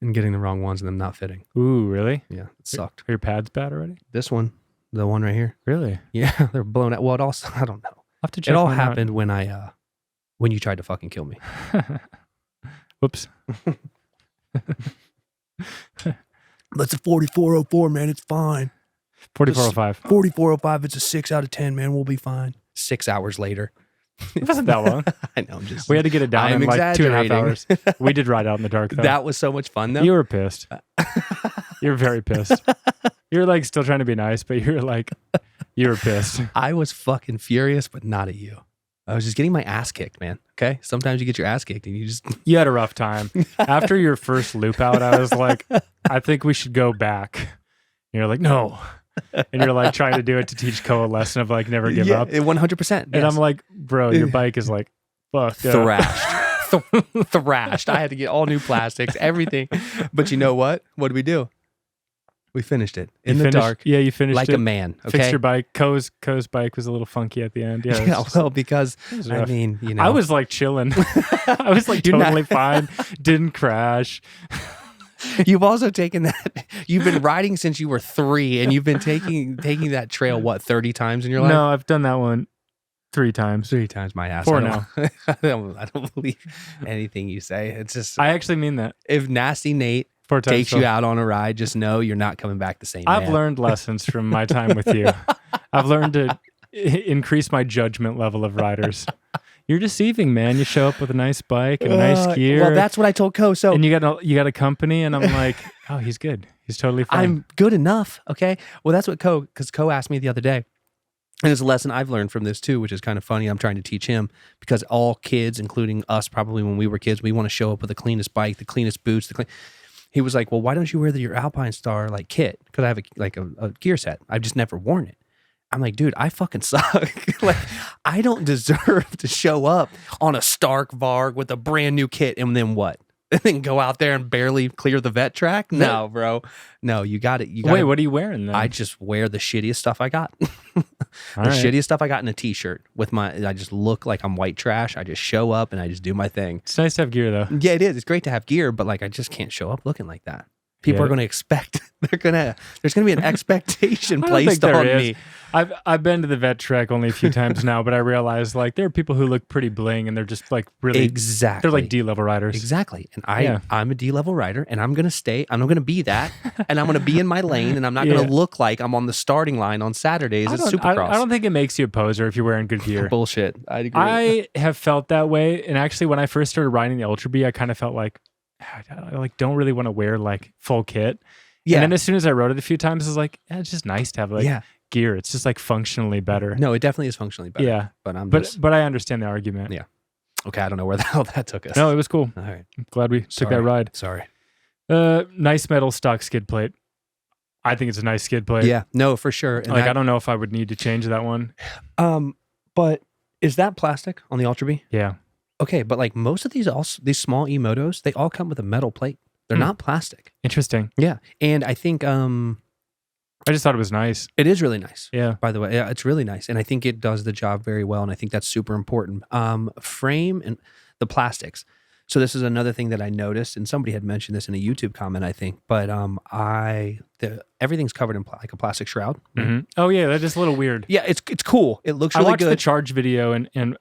and getting the wrong ones and them not fitting. Ooh, really? Yeah, it sucked. Are your pads bad already? This one, the one right here. Really? Yeah, they're blown out. Well, it also, I don't know. I'll have to check it all happened when when you tried to fucking kill me. Whoops. That's a 4404, man. It's fine. 4405. 4405. It's a 6 out of 10, man. We'll be fine. 6 hours later. It wasn't that long. I know. We had to get it down in like 2.5 hours. We did ride out in the dark, though. That was so much fun, though. You were pissed. You were very pissed. You were like still trying to be nice, but you were pissed. I was fucking furious, but not at you. I was just getting my ass kicked, man. Okay? Sometimes you get your ass kicked and You had a rough time. After your first loop out, I was like, I think we should go back. And you're like, no. And you're like trying to do it to teach Co a lesson of like never give up. 100%. Yes. And I'm like, bro, your bike is like fucked thrashed. Thrashed. I had to get all new plastics, everything. But you know what? What did we do? We finished it in the dark. Yeah, you finished like it. a man. Okay? Fixed your bike. Co's bike was a little funky at the end. Yeah, well, because I mean, you know, I was like chilling. I was like totally fine. Didn't crash. You've also taken that. You've been riding since you were 3, and you've been taking that trail 30 times in your life? No, I've done that one 3 times. 3 times my ass. 4 now. I don't believe anything you say. It's just I actually mean that. If Nasty Nate 4 times takes you out on a ride, just know you're not coming back the same. I've learned lessons from my time with you. I've learned to increase my judgment level of riders. You're deceiving, man. You show up with a nice bike and nice gear. Well, that's what I told Co. So and you got a company, and I'm like, oh, he's good. He's totally fine. I'm good enough. Okay. Well, that's what because Co asked me the other day. And it's a lesson I've learned from this too, which is kind of funny. I'm trying to teach him because all kids, including us, probably when we were kids, we want to show up with the cleanest bike, the cleanest boots. He was like, well, why don't you wear your Alpine Star like kit? Because I have a gear set. I've just never worn it. I'm like, dude, I fucking suck. Like, I don't deserve to show up on a Stark Varg with a brand new kit and then what? And then go out there and barely clear the vet track? No, bro. No, you got it. Wait, what are you wearing then? I just wear the shittiest stuff I got. Shittiest stuff I got in a t-shirt with I just look like I'm white trash. I just show up and I just do my thing. It's nice to have gear though. Yeah, it is. It's great to have gear, but like I just can't show up looking like that. People are going to expect. There's going to be an expectation placed on me. I've been to the vet trek only a few times now, but I realize like there are people who look pretty bling and they're just like really exactly. They're like D-level riders. Exactly. And I'm a D-level rider, and I'm going to stay. I'm going to be that, and I'm going to be in my lane, and I'm not going to look like I'm on the starting line on Saturdays at Supercross. I don't think it makes you a poser if you're wearing good gear. Bullshit. I agree. I have felt that way, and actually, when I first started riding the Ultra B, I kind of felt like I don't really want to wear like full kit. Yeah. And then as soon as I rode it a few times, I was like, it's just nice to have like gear. It's just like functionally better. No, it definitely is functionally better. Yeah. But I understand the argument. Yeah. Okay, I don't know where the hell that took us. No, it was cool. All right. I'm glad we took that ride. Sorry. Nice metal stock skid plate. I think it's a nice skid plate. Yeah. No, for sure. And I don't know if I would need to change that one. But is that plastic on the Ultra B? Yeah. Okay, but like most of these small E-Motos, they all come with a metal plate. They're not plastic. Interesting. Yeah. And I think I just thought it was nice. It is really nice. Yeah. By the way, yeah, it's really nice. And I think it does the job very well. And I think that's super important. Frame and the plastics. So this is another thing that I noticed, and somebody had mentioned this in a YouTube comment, I think. But everything's covered in like a plastic shroud. Right? Mm-hmm. Oh yeah, that is a little weird. Yeah, it's cool. It looks really good. I watched the charge video, and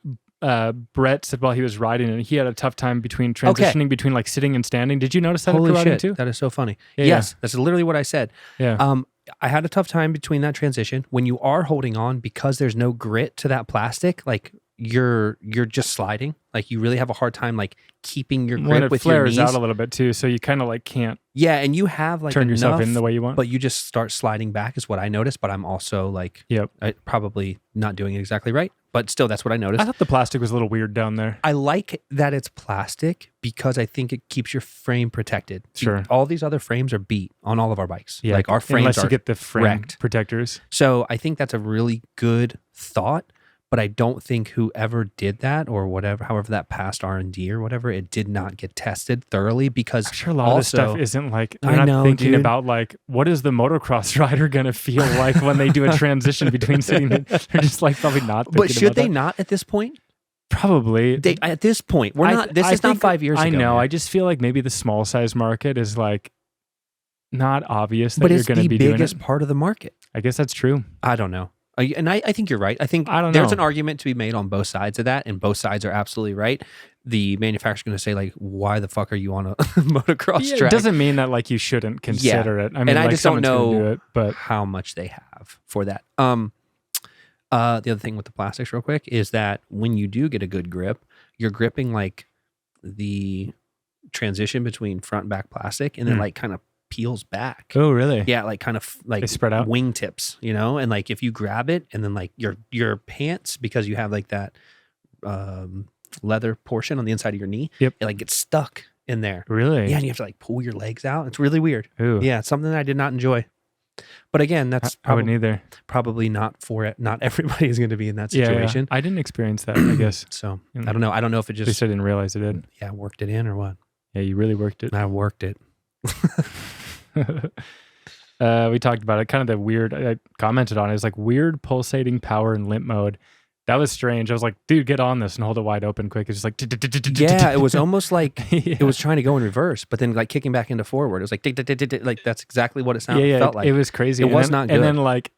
Brett said while he was riding it, he had a tough time transitioning between like sitting and standing. Did you notice that? Holy shit, too? that is so funny. Yeah, yes, that's literally what I said. Yeah. I had a tough time between that transition. When you are holding on, because there's no grit to that plastic, like you're just sliding. Like you really have a hard time like keeping your grip with your knees. It flares out a little bit too, so you kind of like can't. Yeah, and you have like turn yourself in the way you want, but you just start sliding back is what I noticed. But I'm also like, probably not doing it exactly right. But still, that's what I noticed. I thought the plastic was a little weird down there. I like that it's plastic because I think it keeps your frame protected. Sure. All these other frames are beat on all of our bikes. Yeah, like our frames unless you get the frame wrecked. Protectors. So I think that's a really good thought. But I don't think whoever did that or whatever, however that passed R&D or whatever, it did not get tested thoroughly because I'm sure a lot of this stuff isn't like, you're not thinking about like, what is the motocross rider going to feel like when they do a transition between sitting, they're just like probably not thinking But should about they that. Not at this point? Probably. At this point, we're not, this is not 5 years ago. I know, man. I just feel like maybe the small size market is like not obvious that you're going to be doing it. But it's the biggest part of the market. I guess that's true. I don't know. And I think you're right. I think there's an argument to be made on both sides of that, and both sides are absolutely right. The manufacturer's going to say, like, why the fuck are you on a motocross track? It doesn't mean that, like, you shouldn't consider it. I mean, and I like, just don't know but how much they have for that. The other thing with the plastics real quick is that when you do get a good grip, you're gripping, like, the transition between front and back plastic, and then, like, kind of peels back. Oh, really? Yeah, like kind of like they spread out wingtips, you know, and like if you grab it and then like your pants, because you have like that leather portion on the inside of your knee, it like gets stuck in there. Really? Yeah, and you have to like pull your legs out. It's really weird. Ooh. Yeah, it's something that I did not enjoy. But again, that's I wouldn't either. Probably not for it. Not everybody is going to be in that situation. Yeah. I didn't experience that, I guess. So I don't know. I don't know if it just. At least I didn't realize it did. Yeah, worked it in or what? Yeah, you really worked it. I worked it. We talked about it. Kind of the weird. I commented on it. It was like weird pulsating power in limp mode. That was strange. I was like, dude, get on this and hold it wide open quick. It's just like, yeah, it was almost like it was trying to go in reverse, but then like kicking back into forward. It was like that's exactly what it felt like. It was crazy. It was not good. And then like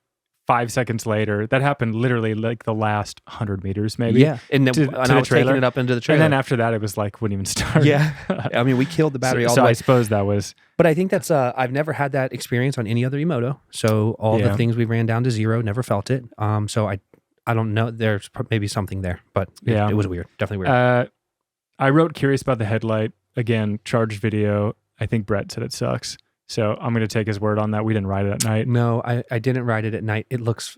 5 seconds later, that happened literally like the last 100 meters maybe. Yeah, and I was taking it up into the trailer. And then after that, it was like wouldn't even start. Yeah, I mean, we killed the battery all the way. So I suppose that was. But I think that's I've never had that experience on any other E-Moto. So all the things we ran down to zero, never felt it. So I don't know. There's maybe something there, but it was weird. Definitely weird. I wrote curious about the headlight. Again, charged video. I think Brett said it sucks. So I'm going to take his word on that. We didn't ride it at night. No, I didn't ride it at night. It looks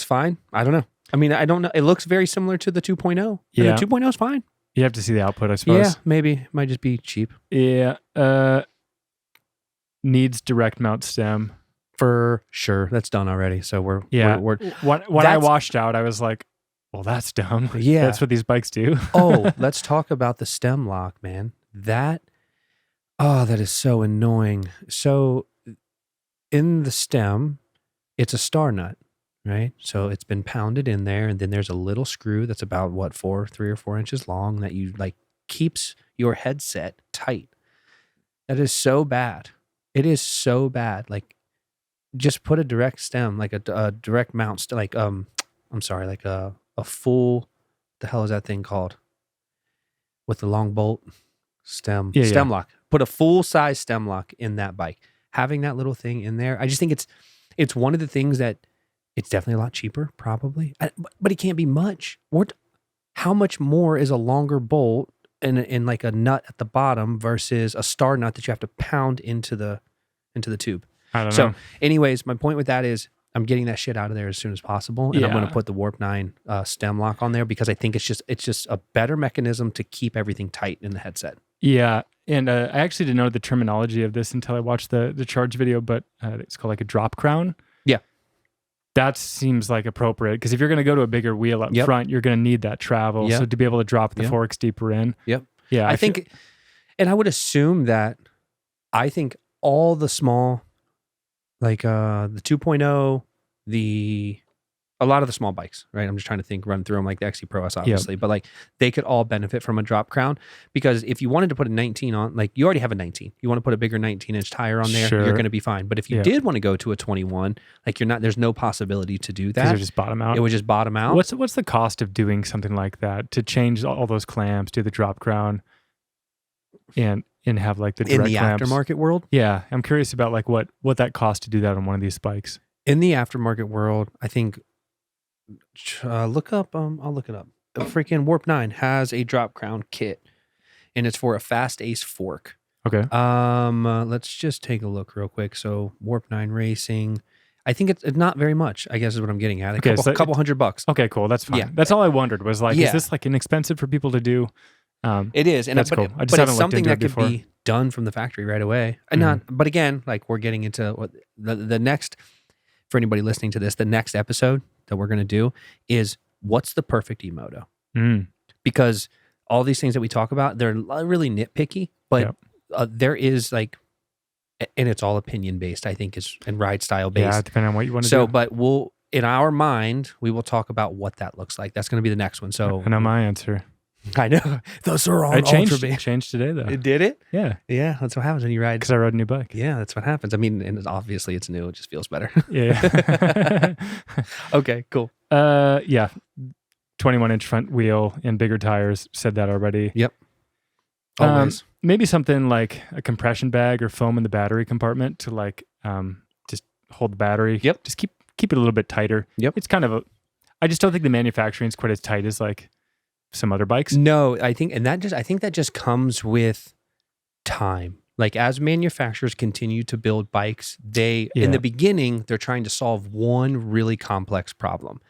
fine. I don't know. I mean, I don't know. It looks very similar to the 2.0. Yeah. And the 2.0 is fine. You have to see the output, I suppose. Yeah, maybe. It might just be cheap. Yeah. Needs direct mount stem. For sure. That's done already. So we're when I washed out, I was like, well, that's dumb. Yeah. That's what these bikes do. Oh, let's talk about the stem lock, man. That is so annoying. So in the stem, it's a star nut, right? So it's been pounded in there, and then there's a little screw that's about 3 or 4 inches long that you like keeps your headset tight. That is so bad. It is so bad. Like, just put a direct stem, like a direct mount, like I'm sorry, like a full. What the hell is that thing called? With the long bolt stem lock. Put a full size stem lock in that bike. Having that little thing in there, I just think it's one of the things that it's definitely a lot cheaper, probably, but it can't be much. How much more is a longer bolt in like a nut at the bottom versus a star nut that you have to pound into the tube? I don't know. So, anyways, my point with that is I'm getting that shit out of there as soon as possible, and I'm going to put the Warp 9 stem lock on there because I think it's just a better mechanism to keep everything tight in the headset. Yeah, and I actually didn't know the terminology of this until I watched the charge video, but it's called like a drop crown. Yeah. That seems like appropriate because if you're going to go to a bigger wheel up front, you're going to need that travel. So to be able to drop the forks deeper in. Yep. Yeah. I think, and I would assume that all the small, like the 2.0, a lot of the small bikes, right? I'm just trying to run through them, like the XC Pro S, obviously, but like they could all benefit from a drop crown because if you wanted to put a 19 on, like you already have a 19, you want to put a bigger 19-inch tire on there, you're going to be fine. But if you did want to go to a 21, like there's no possibility to do that. It would just bottom out. It would just bottom out. What's the cost of doing something like that to change all those clamps, do the drop crown, and have like the direct in the clamps? Aftermarket world? Yeah, I'm curious about like what that costs to do that on one of these bikes. In the aftermarket world, I think. Look up. I'll look it up. A freaking Warp 9 has a drop crown kit, and it's for a Fast Ace fork. Okay. Let's just take a look real quick. So Warp 9 Racing. I think it's not very much, I guess is what I'm getting at. A couple $100. Okay, cool. That's fine. Yeah. That's all I wondered was like, is this like inexpensive for people to do? It is, and that's cool. I just but haven't it's something that could before. be done from the factory right away. And but again, like we're getting into what the next. For anybody listening to this, the next episode that we're going to do is what's the perfect E-Moto? Because all these things that we talk about, they're really nitpicky, but there is like, and it's all opinion based, I think, and ride style based. Yeah, depending on what you want to do. So, but in our mind, we will talk about what that looks like. That's going to be the next one. So I know my answer. I know. Those are all It changed today, though. It did it? Yeah. Yeah, that's what happens when you ride. Because I rode a new bike. Yeah, that's what happens. I mean, and obviously it's new. It just feels better. Yeah. Okay, cool. Yeah. 21-inch front wheel and bigger tires. Said that already. Yep. Always. Maybe something like a compression bag or foam in the battery compartment to like just hold the battery. Yep. Just keep it a little bit tighter. Yep. It's kind of I just don't think the manufacturing is quite as tight as like some other bikes. No, I think that just comes with time. Like as manufacturers continue to build bikes, in the beginning, they're trying to solve one really complex problem.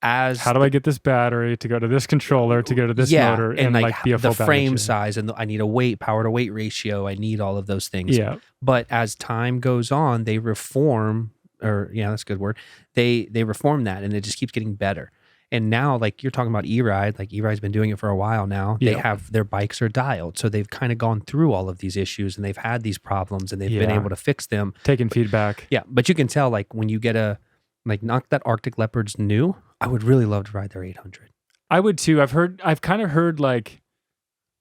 How do I get this battery to go to this controller to go to this motor and like be a full the frame battery? size, and I need a power to weight ratio. I need all of those things. Yeah. But as time goes on, they reform, that's a good word. They reform that, and it just keeps getting better. And now, like you're talking about E-Ride, like E-Ride's been doing it for a while now. They have their bikes are dialed. So they've kind of gone through all of these issues and they've had these problems and they've been able to fix them. Taking feedback. Yeah. But you can tell like when you get not that Arctic Leopard's new, I would really love to ride their 800. I would too. I've kind of heard like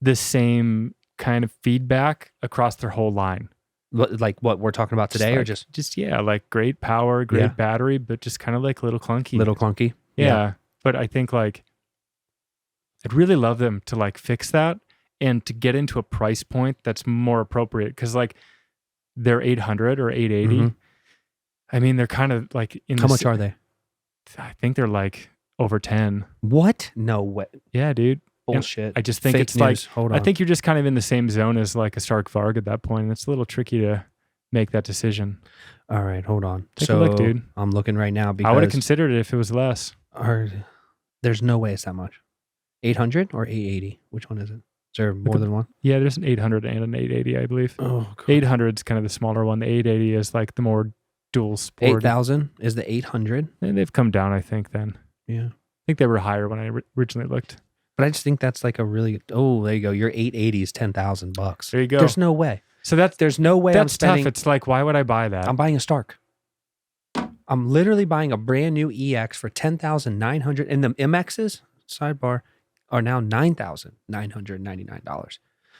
the same kind of feedback across their whole line. Like what we're talking about today, or just like great power, great battery, but just kind of like little clunky. Little clunky. Yeah. But I think like I'd really love them to like fix that and to get into a price point that's more appropriate because like they're 800 or 880. I mean, they're kind of like How much are they? I think they're like over 10. What? No way. Yeah, dude. Bullshit. And I just think Fake it's news. like, Hold on. I think you're just kind of in the same zone as like a Stark Varg at that point. And it's a little tricky to make that decision. All right, hold on. Take a look, dude. I'm looking right now because I would have considered it if it was less. There's no way it's that much. 800 or 880? Which one is it? Is there more than one? Yeah, there's an 800 and an 880, I believe. Oh, God. 800 is kind of the smaller one. The 880 is like the more dual sport. 8,000 is the 800. And they've come down, I think, then. Yeah. I think they were higher when I originally looked. But I just think that's like a really, there you go. Your 880 is $10,000. There you go. There's no way. So there's no way that's I'm spending. tough. It's like, why would I buy that? I'm buying a Stark. I'm literally buying a brand new EX for $10,900. And the MXs, sidebar, are now $9,999.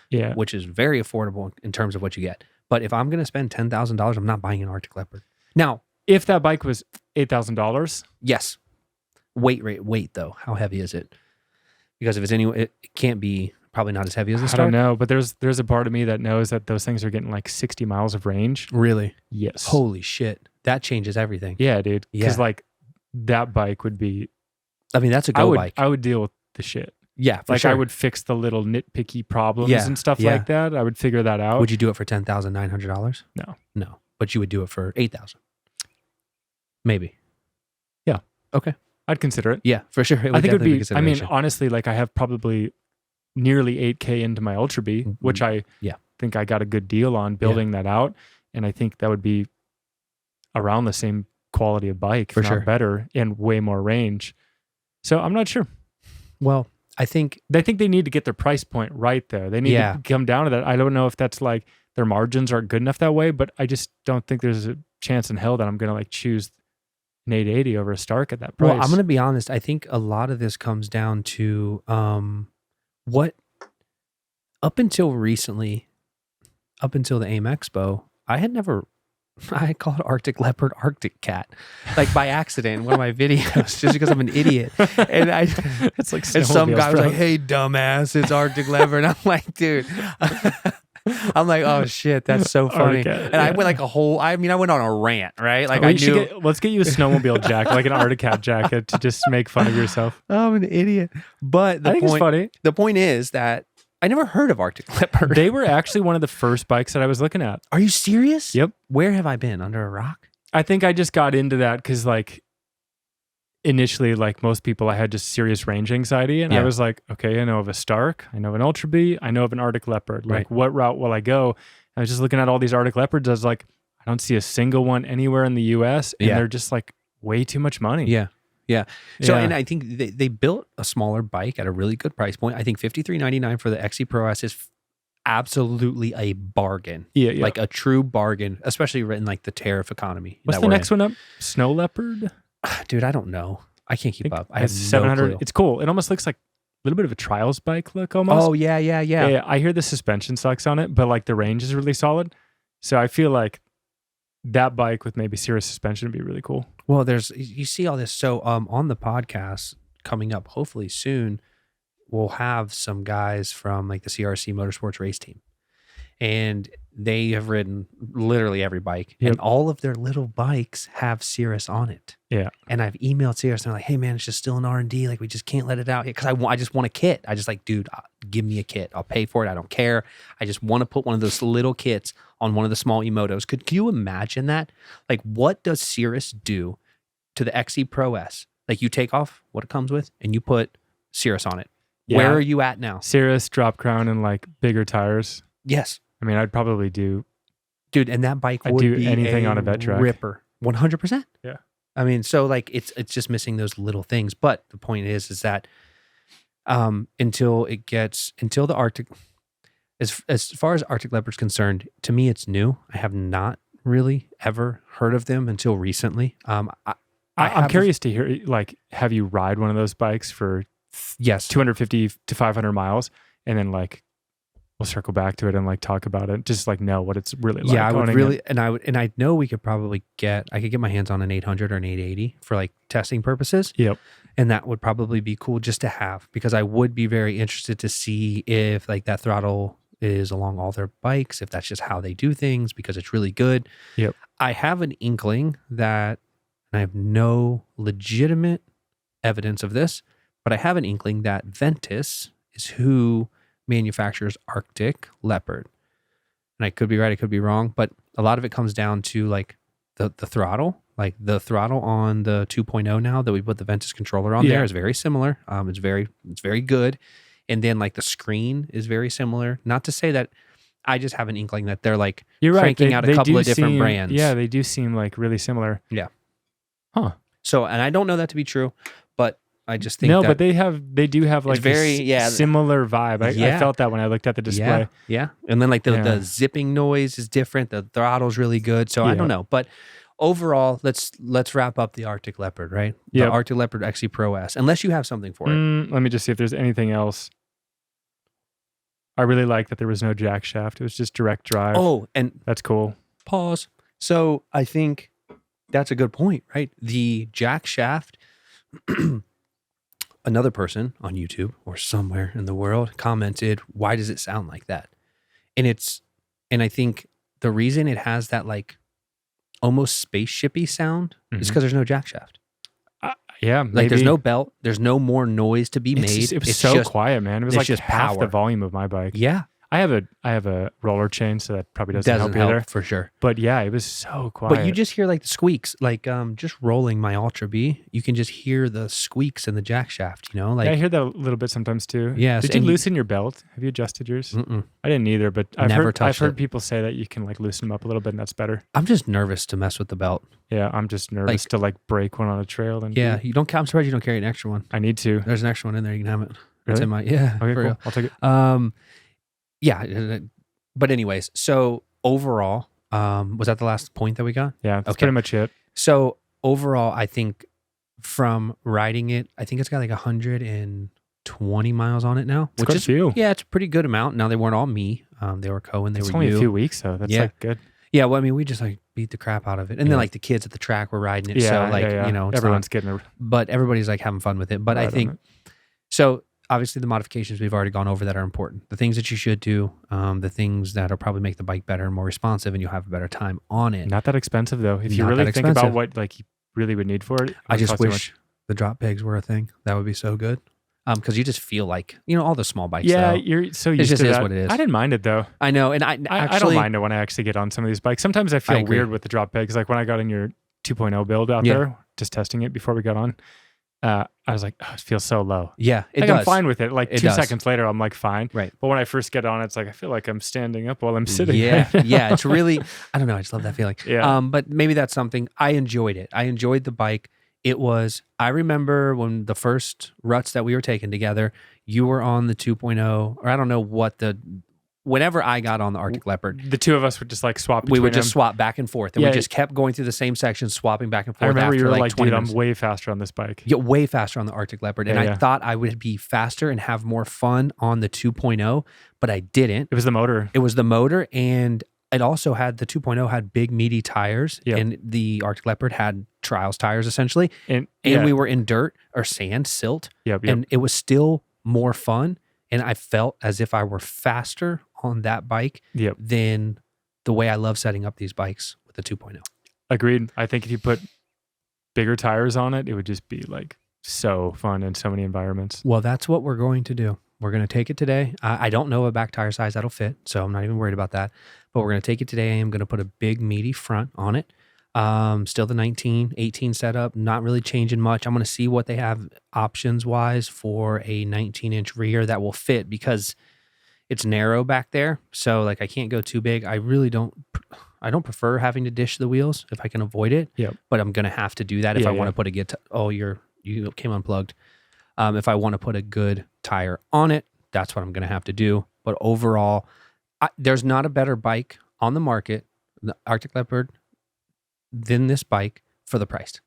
Yeah. Which is very affordable in terms of what you get. But if I'm going to spend $10,000, I'm not buying an Arctic Leopard. Now, if that bike was $8,000, yes. Weight though. How heavy is it? Because if it's it can't be probably not as heavy as a Stark. I don't know, but there's a part of me that knows that those things are getting like 60 miles of range. Really? Yes. Holy shit. That changes everything. Yeah, dude. Because like that bike would be. I mean, that's a bike. I would deal with the shit. Yeah, for like sure. I would fix the little nitpicky problems and stuff like that. I would figure that out. Would you do it for $10,900? No. But you would do it for $8,000. Maybe. Yeah. Okay. I'd consider it. Yeah, for sure. I think it would be. I mean, honestly, like I have probably nearly 8K into my Ultra B, which I think I got a good deal on building that out, and I think that would be around the same quality of bike, for if sure, not better, and way more range. So I'm not sure. Well, I think they need to get their price point right there. They need to come down to that. I don't know if that's like their margins aren't good enough that way, but I just don't think there's a chance in hell that I'm going to like choose an 880 over a Stark at that price. Well, I'm going to be honest. I think a lot of this comes down to what up until recently, up until the AIM Expo, I called Arctic Leopard Arctic Cat, like by accident in one of my videos, just because I'm an idiot. And it's like, and some guy was like, "Hey, dumbass, it's Arctic Leopard." And I'm like, dude. I'm like, oh shit, that's so funny. And I went like I went on a rant, right? Like let's get you a snowmobile jacket, like an Arctic Cat jacket, to just make fun of yourself. I'm an idiot. But I think it's funny. The point is that I never heard of Arctic Leopard. They were actually one of the first bikes that I was looking at. Are you serious? Yep. Where have I been? Under a rock? I think I just got into that because like initially, like most people, I had just serious range anxiety, and I was like, okay, I know of a Stark, I know of an Ultra B, I know of an Arctic Leopard. Like, what route will I go? I was just looking at all these Arctic Leopards. I was like, I don't see a single one anywhere in the U.S., and they're just like way too much money. Yeah. So, and I think they built a smaller bike at a really good price point. I think $53.99 for the XC Pro S is absolutely a bargain. Yeah. Like a true bargain, especially in like the tariff economy. What's the next one up? Snow Leopard? Dude, I don't know. I can't keep up. I have 700. No clue. It's cool. It almost looks like a little bit of a trials bike look almost. Oh, yeah. I hear the suspension sucks on it, but like the range is really solid. So I feel like that bike with maybe serious suspension would be really cool. Well, you see all this. So on the podcast coming up, hopefully soon, we'll have some guys from like the CRC Motorsports race team. And they have ridden literally every bike, and all of their little bikes have Cirrus on it. Yeah. And I've emailed Cirrus, and they're like, "Hey man, it's just still in R&D. Like we just can't let it out because I just want a kit. I just like, dude, give me a kit. I'll pay for it. I don't care. I just want to put one of those little kits on one of the small E-Motos. Could you imagine that? Like, what does Cirrus do to the XC Pro S? Like, you take off what it comes with, and you put Cirrus on it. Yeah. Where are you at now? Cirrus, drop crown, and like bigger tires. Yes. I mean, I'd probably do... Dude, and that bike would be anything on a vet track. Ripper. 100%. Yeah. I mean, so like it's just missing those little things. But the point is that until the Arctic, as far as Arctic Leopard's concerned, to me it's new. I have not really ever heard of them until recently. I'm curious to hear, like, have you ride one of those bikes for 250 to 500 miles, and then like we'll circle back to it and like talk about it, just like know what it's really like. Yeah, I would really, and I know we could probably get my hands on an 800 or an 880 for like testing purposes. Yep. And that would probably be cool just to have, because I would be very interested to see if like that throttle is along all their bikes, if that's just how they do things, because it's really good. Yep. I have an inkling that, and I have no legitimate evidence of this, but I have an inkling that Ventus is who manufactures Arctic Leopard. And I could be right, I could be wrong, but a lot of it comes down to like the throttle. Like the throttle on the 2.0 now that we put the Ventus controller on there is very similar. It's very good. And then like the screen is very similar. Not to say that I just have an inkling that they're like cranking out a couple of different brands. Yeah, they do seem like really similar. Yeah. Huh. So, and I don't know that to be true, but I just think but they do have like very similar vibe. I felt that when I looked at the display. Yeah. And then like the zipping noise is different. The throttle's really good. So I don't know, but overall, let's wrap up the Arctic Leopard, right? The Arctic Leopard XC Pro S, unless you have something for it. Let me just see if there's anything else. I really like that there was no jack shaft. It was just direct drive. Oh, and that's cool. Pause. So I think that's a good point, right? The jack shaft, another person on YouTube or somewhere in the world commented, why does it sound like that? And I think the reason it has that like almost spaceshipy sound is because there's no jack shaft. Yeah, maybe. Like there's no belt, there's no more noise to be made. It was so quiet, man. It was like just half power. the volume of my bike. Yeah. I have a roller chain, so that probably doesn't help either. For sure. But yeah, it was so quiet. But you just hear like the squeaks, like just rolling my Ultra B. You can just hear the squeaks in the jack shaft, you know? Like I hear that a little bit sometimes too. Yes. Did you loosen your belt? Have you adjusted yours? I didn't either, but I've heard people say that you can like loosen them up a little bit and that's better. I'm just nervous to mess with the belt. Yeah, I'm just nervous to like break one on a trail. I'm surprised you don't carry an extra one. I need to. There's an extra one in there. You can have it. Really? It's in my Okay, cool. real. I'll take it. Yeah. But anyways, so overall, was that the last point that we got? Yeah, that's pretty much it. So overall, I think from riding it, I think it's got like 120 miles on it now. Which is few. Yeah, it's a pretty good amount. Now they weren't all me. They were Co and they were only you. A few weeks though. That's like good. Yeah, well, I mean, we just like beat the crap out of it. And then like the kids at the track were riding it. So like, you know, everyone's getting it. But everybody's like having fun with it. But I think, so obviously the modifications we've already gone over that are important. The things that you should do, the things that'll probably make the bike better and more responsive and you'll have a better time on it. Not that expensive though. If you really think about what like you really would need for it. I just wish the drop pegs were a thing. That would be so good. Because you just feel like, you know, all the small bikes. Yeah, you're so used to that. It just is what it is. I didn't mind it though. I know. And I don't mind it when I actually get on some of these bikes. Sometimes I feel weird with the drop pegs. Like when I got in your 2.0 build out there, just testing it before we got on. I was like, oh, it feels so low. Yeah, it does. I'm fine with it. Like 2 does. seconds later, I'm like, fine. Right. But when I first get on, it's like, I feel like I'm standing up while I'm sitting. Yeah. Yeah. It's really, I don't know. I just love that feeling. Yeah. But maybe that's something. I enjoyed it. I enjoyed the bike. I remember when the first ruts that we were taking together, you were on the 2.0, or I don't know whenever I got on the Arctic Leopard. The two of us would just like swap between We would just swap back and forth. And we just kept going through the same section, swapping back and forth. I remember you were like, 20 dude, minutes. I'm way faster on this bike. Yeah, way faster on the Arctic Leopard. And I thought I would be faster and have more fun on the 2.0, but I didn't. It was the motor. It was the motor, and it also had, the 2.0 had big meaty tires, and the Arctic Leopard had trials tires essentially. And we were in dirt or sand, silt, and it was still more fun. And I felt as if I were faster on that bike than the way I love setting up these bikes with the 2.0. Agreed. I think if you put bigger tires on it, it would just be like so fun in so many environments. Well, that's what we're going to do. We're going to take it today. I don't know a back tire size that'll fit, so I'm not even worried about that. But we're going to take it today. I'm going to put a big meaty front on it. Still the 19-18 setup, not really changing much. I'm going to see what they have options-wise for a 19-inch rear that will fit, because it's narrow back there. So like I can't go too big. I don't prefer having to dish the wheels if I can avoid it. But I'm going to have to do that if I want to put a good you came unplugged. If I want to put a good tire on it, that's what I'm going to have to do. But overall, there's not a better bike on the market, the Arctic Leopard, than this bike for the price.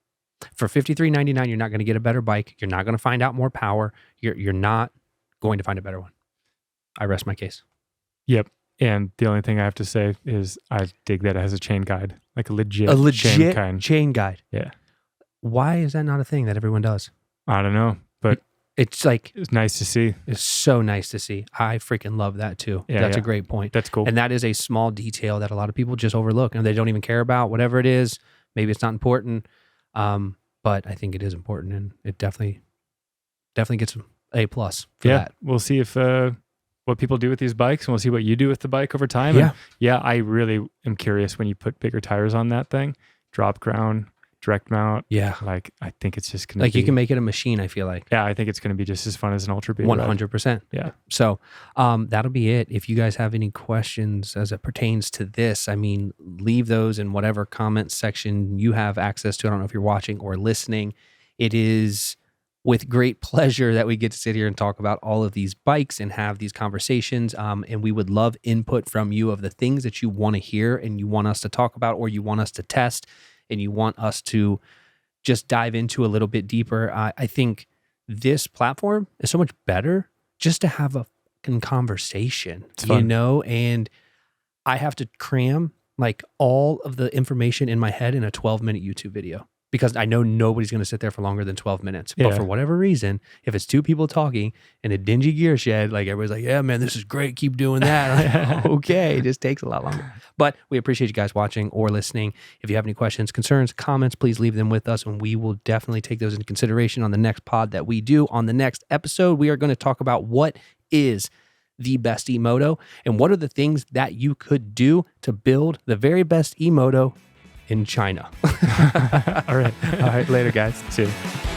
For $53.99, you're not going to get a better bike. You're not going to find out more power. You're not going to find a better one. I rest my case. Yep. And the only thing I have to say is I dig that it has a chain guide, like a legit chain guide. Yeah. Why is that not a thing that everyone does? I don't know, but it's like, it's nice to see. It's so nice to see. I freaking love that too. Yeah, that's a great point. That's cool. And that is a small detail that a lot of people just overlook and they don't even care about. Whatever it is, maybe it's not important. But I think it is important, and it definitely definitely get some A+ for that. We'll see if what people do with these bikes, and we'll see what you do with the bike over time. Yeah. And I really am curious when you put bigger tires on that thing, drop crown, direct mount. Yeah. Like, I think it's just going to be... you can make it a machine, I feel like. Yeah, I think it's going to be just as fun as an Ultra Beat. 100%. Yeah. So that'll be it. If you guys have any questions as it pertains to this, I mean, leave those in whatever comment section you have access to. I don't know if you're watching or listening. It is with great pleasure that we get to sit here and talk about all of these bikes and have these conversations. And we would love input from you of the things that you want to hear and you want us to talk about, or you want us to test, and you want us to just dive into a little bit deeper. I think this platform is so much better just to have a fucking conversation, you know? And I have to cram like all of the information in my head in a 12-minute YouTube video, because I know nobody's going to sit there for longer than 12 minutes. But for whatever reason, if it's two people talking in a dingy gear shed, like everybody's like, yeah, man, this is great. Keep doing that. Like, okay. It just takes a lot longer. But we appreciate you guys watching or listening. If you have any questions, concerns, comments, please leave them with us, and we will definitely take those into consideration on the next pod that we do. On the next episode, we are going to talk about what is the best E-Moto and what are the things that you could do to build the very best E-Moto in China. All right. Later, guys. See you.